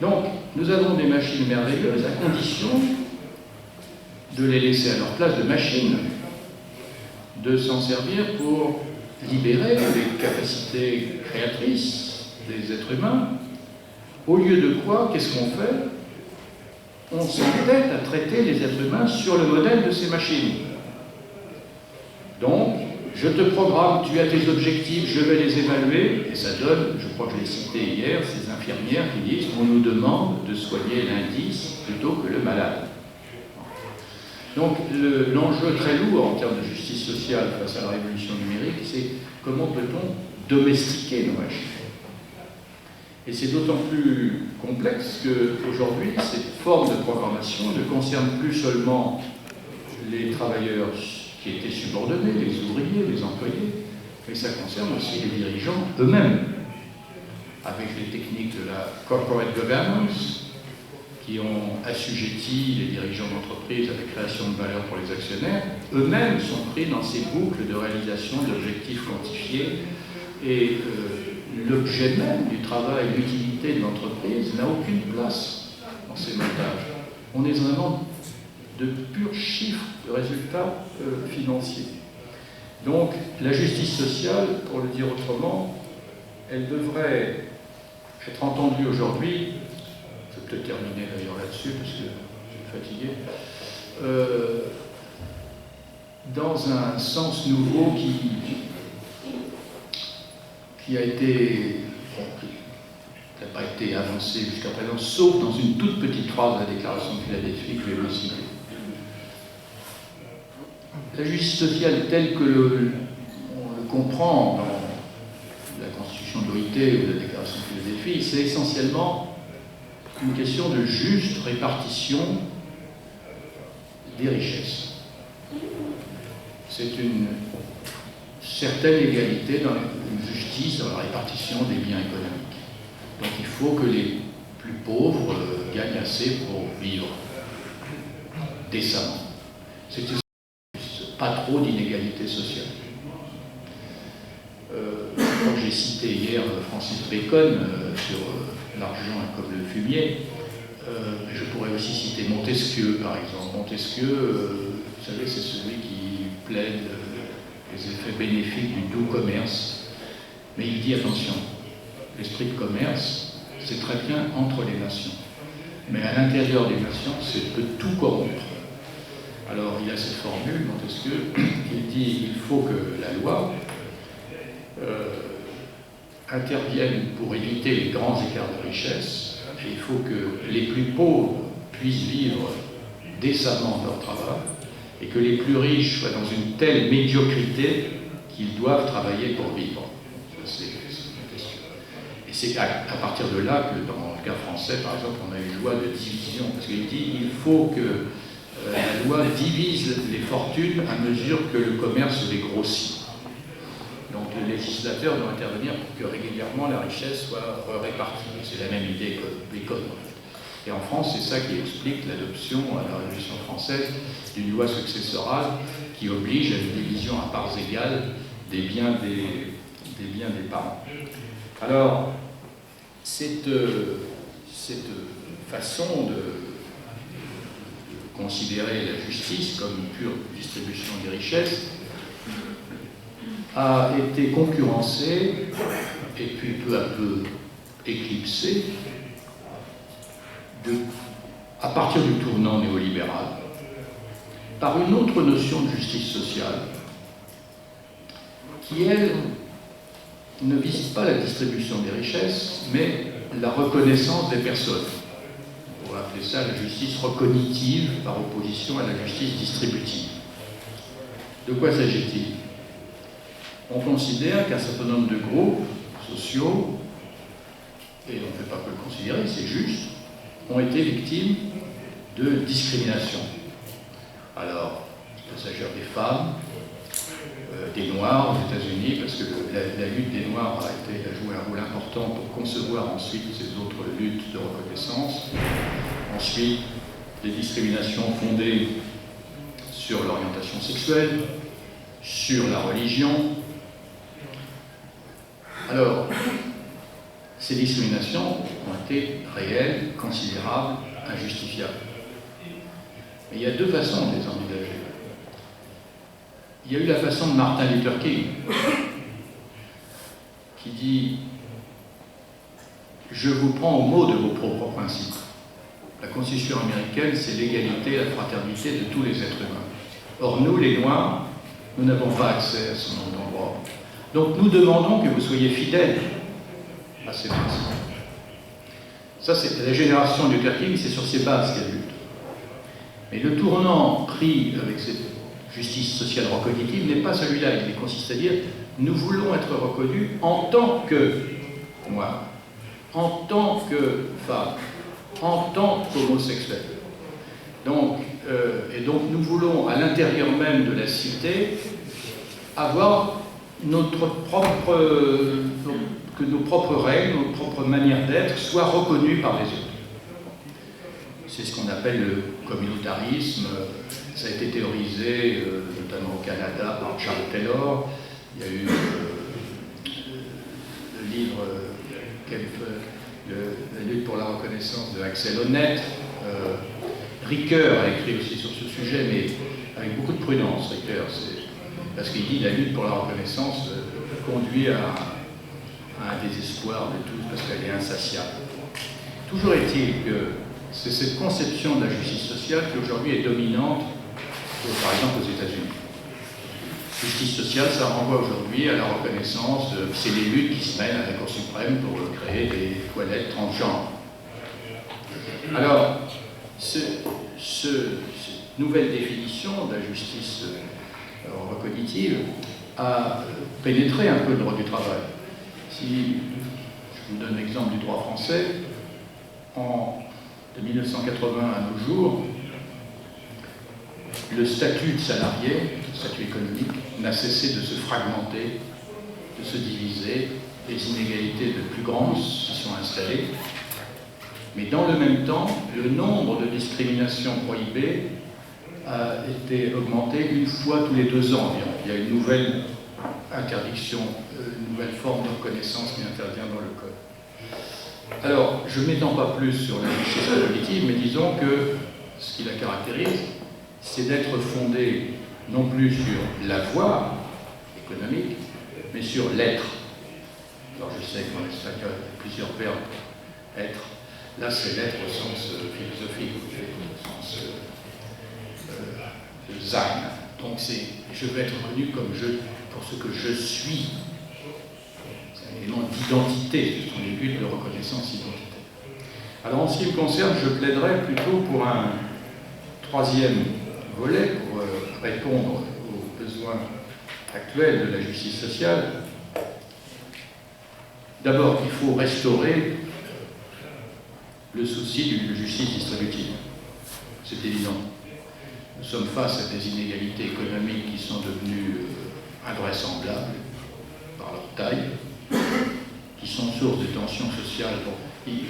Donc, nous avons des machines merveilleuses à condition de les laisser à leur place de machines, de s'en servir pour libérer les capacités créatrices des êtres humains. Au lieu de quoi, qu'est-ce qu'on fait? On s'entête à traiter les êtres humains sur le modèle de ces machines. Donc, je te programme, tu as tes objectifs, je vais les évaluer, et ça donne, je crois que je l'ai cité hier, ces infirmières qui disent on nous demande de soigner l'indice plutôt que le malade. Donc l'enjeu très lourd en termes de justice sociale face à la révolution numérique, c'est comment peut-on domestiquer nos machines. Et c'est d'autant plus complexe qu'aujourd'hui, cette forme de programmation ne concerne plus seulement les travailleurs qui étaient subordonnés, les ouvriers, les employés, mais ça concerne aussi les dirigeants eux-mêmes, avec les techniques de la corporate governance, qui ont assujetti les dirigeants d'entreprise à la création de valeur pour les actionnaires, eux-mêmes sont pris dans ces boucles de réalisation d'objectifs quantifiés, et l'objet même du travail, l'utilité de l'entreprise n'a aucune place dans ces montages. On est vraiment de purs chiffres de résultats financiers. Donc la justice sociale, pour le dire autrement, elle devrait être entendue aujourd'hui, je vais peut-être terminer d'ailleurs là-dessus parce que je suis fatigué, dans un sens nouveau qui a été, la pas été avancé jusqu'à présent, sauf dans une toute petite phrase de la déclaration de Philadelphie que je vais vous citer. La justice sociale telle que on le comprend dans la Constitution de l'OIT ou la déclaration de Philadelphie, c'est essentiellement une question de juste répartition des richesses. C'est une certaine égalité, une justice dans la répartition des biens économiques. Donc il faut que les plus pauvres gagnent assez pour vivre décemment. C'est pas trop d'inégalité sociale. Quand j'ai cité hier Francis Bacon sur l'argent comme le fumier, je pourrais aussi citer Montesquieu, par exemple. Montesquieu, vous savez, c'est celui qui plaide les effets bénéfiques du doux commerce. Mais il dit, attention, l'esprit de commerce, c'est très bien entre les nations. Mais à l'intérieur des nations, c'est peut tout corrompre. Alors, il a cette formule, Montesquieu, il dit il faut que la loi intervienne pour éviter les grands écarts de richesse, et il faut que les plus pauvres puissent vivre décemment de leur travail, et que les plus riches soient dans une telle médiocrité qu'ils doivent travailler pour vivre. C'est Montesquieu. Et c'est à partir de là que, dans le cas français, par exemple, on a une loi de division, parce qu'il dit il faut que la loi divise les fortunes à mesure que le commerce les grossit. Donc le législateur doit intervenir pour que régulièrement la richesse soit répartie. C'est la même idée que Bacon, en fait. Et en France, c'est ça qui explique l'adoption à la Révolution française d'une loi successorale qui oblige à une division à parts égales des biens des parents. Alors, cette façon de considérer la justice comme une pure distribution des richesses a été concurrencée et puis peu à peu éclipsée à partir du tournant néolibéral par une autre notion de justice sociale qui, elle, ne vise pas la distribution des richesses, mais la reconnaissance des personnes. On pourrait appeler ça la justice recognitive par opposition à la justice distributive. De quoi s'agit-il? On considère qu'un certain nombre de groupes sociaux, et on ne peut pas que le considérer, c'est juste, ont été victimes de discrimination. Alors, il peut s'agir des femmes, des Noirs aux États-Unis, parce que la lutte des Noirs a joué un rôle important pour concevoir ensuite ces autres luttes de reconnaissance. Ensuite, des discriminations fondées sur l'orientation sexuelle, sur la religion. Alors, ces discriminations ont été réelles, considérables, injustifiables. Mais il y a deux façons de les envisager. Il y a eu la façon de Martin Luther King, qui dit « Je vous prends au mot de vos propres principes. La Constitution américaine, c'est l'égalité, la fraternité de tous les êtres humains. Or, nous, les Noirs, nous n'avons pas accès à ce nombre d'endroits. Donc, nous demandons que vous soyez fidèles à ces principes. » Ça, c'est la génération de Luther King, c'est sur ces bases qu'elle lutte. Mais le tournant pris avec cette justice sociale recognitive n'est pas celui-là. Il consiste à dire nous voulons être reconnus en tant que Noirs, en tant que femmes, en tant qu'homosexuels. Donc, et donc nous voulons à l'intérieur même de la cité avoir que nos propres règles, nos propres manières d'être soient reconnues par les autres. C'est ce qu'on appelle le communautarisme. Ça a été théorisé notamment au Canada par Charles Taylor. Il y a eu le livre La lutte pour la reconnaissance de Axel Honneth. Ricoeur a écrit aussi sur ce sujet, mais avec beaucoup de prudence, Ricoeur, parce qu'il dit que la lutte pour la reconnaissance conduit à un désespoir de tous, parce qu'elle est insatiable. Toujours est-il que c'est cette conception de la justice sociale qui aujourd'hui est dominante, par exemple aux États-Unis. Justice sociale, ça renvoie aujourd'hui à la reconnaissance, c'est les luttes qui se mènent à la Cour suprême pour créer des toilettes transgenres. Alors, cette nouvelle définition de la justice recognitive a pénétré un peu le droit du travail. Si je vous donne l'exemple du droit français, de 1980 à nos jours, le statut de salarié, le statut économique, n'a cessé de se fragmenter, de se diviser, les inégalités de plus grandes s'y sont installées. Mais dans le même temps, le nombre de discriminations prohibées a été augmenté une fois tous les 2 ans environ. Il y a une nouvelle interdiction, une nouvelle forme de reconnaissance qui intervient dans le Code. Alors, je ne m'étends pas plus sur la justice cognitive, mais disons que ce qui la caractérise, c'est d'être fondée non plus sur l'avoir économique, mais sur l'être. Alors je sais qu'en espagnol, il y a plusieurs verbes pour être. Là, c'est l'être au sens philosophique, au sens sein. Donc je veux être reconnu comme pour ce que je suis. C'est un élément d'identité, ce sont les buts de reconnaissance identitaire. Alors en ce qui me concerne, je plaiderais plutôt pour un 3e volet pour répondre aux besoins actuels de la justice sociale. D'abord, il faut restaurer le souci d'une justice distributive. C'est évident. Nous sommes face à des inégalités économiques qui sont devenues invraisemblables par leur taille, qui sont source de tensions sociales. Il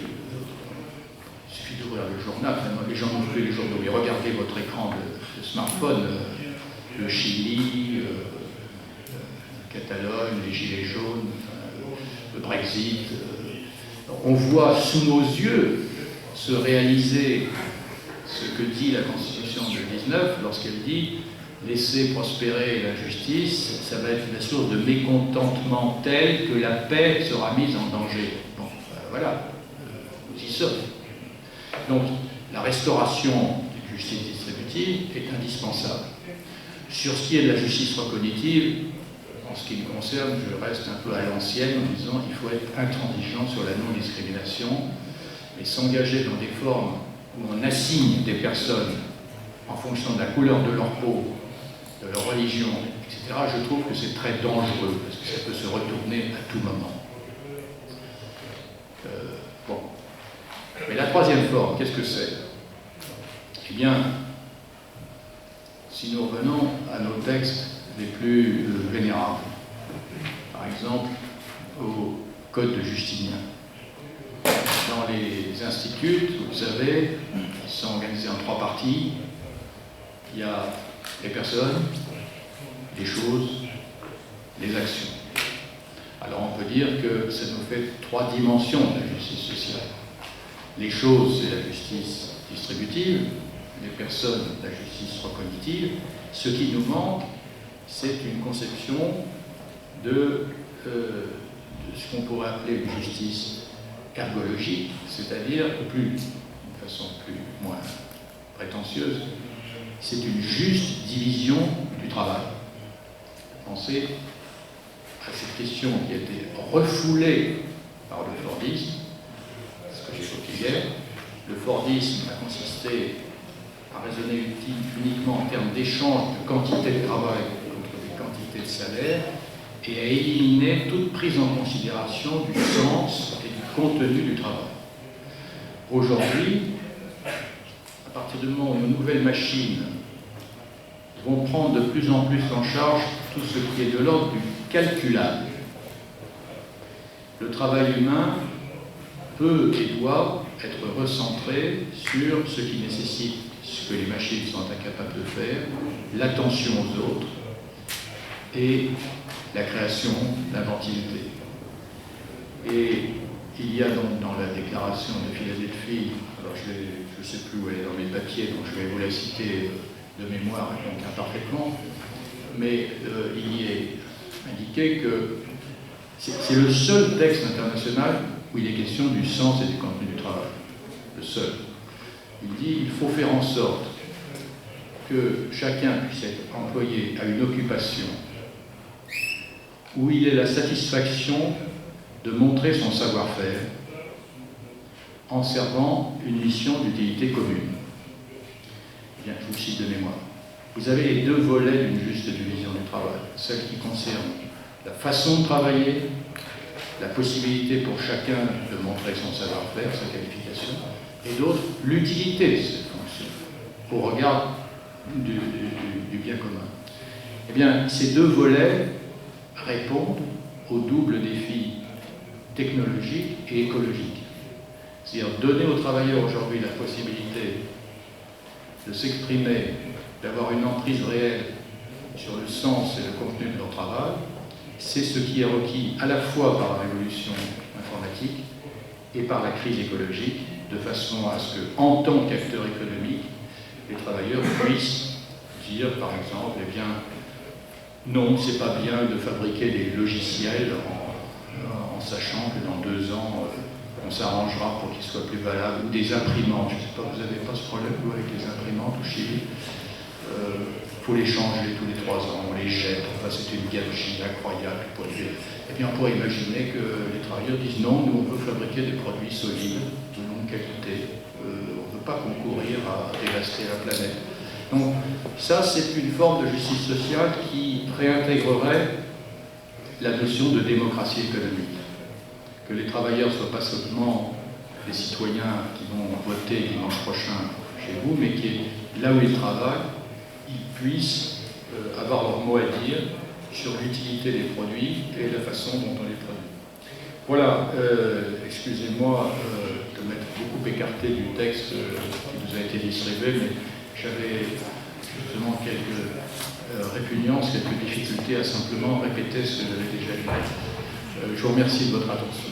suffit d'ouvrir le journal, les gens n'ont plus les journaux, mais regardez votre écran de smartphone, le Chili, la Catalogne, les Gilets jaunes, le Brexit. On voit sous nos yeux se réaliser ce que dit la Constitution de 19 lorsqu'elle dit « laisser prospérer la justice, ça va être la source de mécontentement tel que la paix sera mise en danger ». Bon, voilà, nous y sommes. Donc, la restauration d'une justice distributive est indispensable. Sur ce qui est de la justice recognitive, en ce qui me concerne, je reste un peu à l'ancienne en disant qu'il faut être intransigeant sur la non-discrimination et s'engager dans des formes où on assigne des personnes en fonction de la couleur de leur peau, de leur religion, etc. Je trouve que c'est très dangereux parce que ça peut se retourner à tout moment. Bon. Mais la 3e forme, qu'est-ce que c'est? Eh bien, si nous revenons à nos textes les plus vénérables, par exemple au Code de Justinien. Dans les instituts, vous savez, ils sont organisés en 3 parties. Il y a les personnes, les choses, les actions. Alors on peut dire que ça nous fait 3 dimensions de la justice sociale. Les choses, c'est la justice distributive, les personnes, la justice recognitive. Ce qui nous manque, c'est une conception de ce qu'on pourrait appeler une justice ergologique, c'est-à-dire, d'une façon moins prétentieuse, c'est une juste division du travail. Pensez à cette question qui a été refoulée par le Fordisme, ce que j'évoquais hier. Le Fordisme a consisté à raisonner uniquement en termes d'échange de quantité de travail contre des quantités de salaire et à éliminer toute prise en considération du sens et du contenu du travail. Aujourd'hui, à partir du moment où nos nouvelles machines vont prendre de plus en plus en charge tout ce qui est de l'ordre du calculable, le travail humain peut et doit être recentré sur ce qui nécessite ce que les machines sont incapables de faire, l'attention aux autres et la création, l'inventivité. Et il y a donc dans la déclaration de Philadelphie, alors je ne sais plus où elle est dans mes papiers, donc je vais vous la citer de mémoire, donc imparfaitement, mais il y est indiqué que c'est le seul texte international où il est question du sens et du contenu du travail. Le seul. Il dit qu'il faut faire en sorte que chacun puisse être employé à une occupation où il est la satisfaction de montrer son savoir-faire en servant une mission d'utilité commune. Bien, je vous cite de mémoire. Vous avez les deux volets d'une juste division du travail, celle qui concerne la façon de travailler, la possibilité pour chacun de montrer son savoir-faire, sa qualification, et d'autre, l'utilité de cette fonction au regard du bien commun. Eh bien, ces deux volets répondent au double défi technologique et écologique. C'est-à-dire donner aux travailleurs aujourd'hui la possibilité de s'exprimer, d'avoir une emprise réelle sur le sens et le contenu de leur travail, c'est ce qui est requis à la fois par la révolution informatique et par la crise écologique, de façon à ce que, en tant qu'acteurs économiques, les travailleurs puissent dire, par exemple, eh bien, non, c'est pas bien de fabriquer des logiciels en sachant que dans 2 ans, on s'arrangera pour qu'ils soient plus valables, ou des imprimantes. Je ne sais pas, vous n'avez pas ce problème, vous, avec les imprimantes au Chili. Il faut les changer tous les 3 ans, on les jette, enfin c'est une gabegie incroyable. Et bien on pourrait imaginer que les travailleurs disent non, nous on veut fabriquer des produits solides, de longue qualité, on ne veut pas concourir à dévaster la planète. Donc ça c'est une forme de justice sociale qui réintégrerait la notion de démocratie économique. Que les travailleurs ne soient pas seulement les citoyens qui vont voter dimanche prochain chez vous, mais qui, là où ils travaillent, ils puissent avoir leur mot à dire sur l'utilité des produits et la façon dont on les produit. Voilà, excusez-moi de m'être beaucoup écarté du texte qui nous a été distribué, mais j'avais justement quelques répugnances, quelques difficultés à simplement répéter ce que j'avais déjà dit. Je vous remercie de votre attention.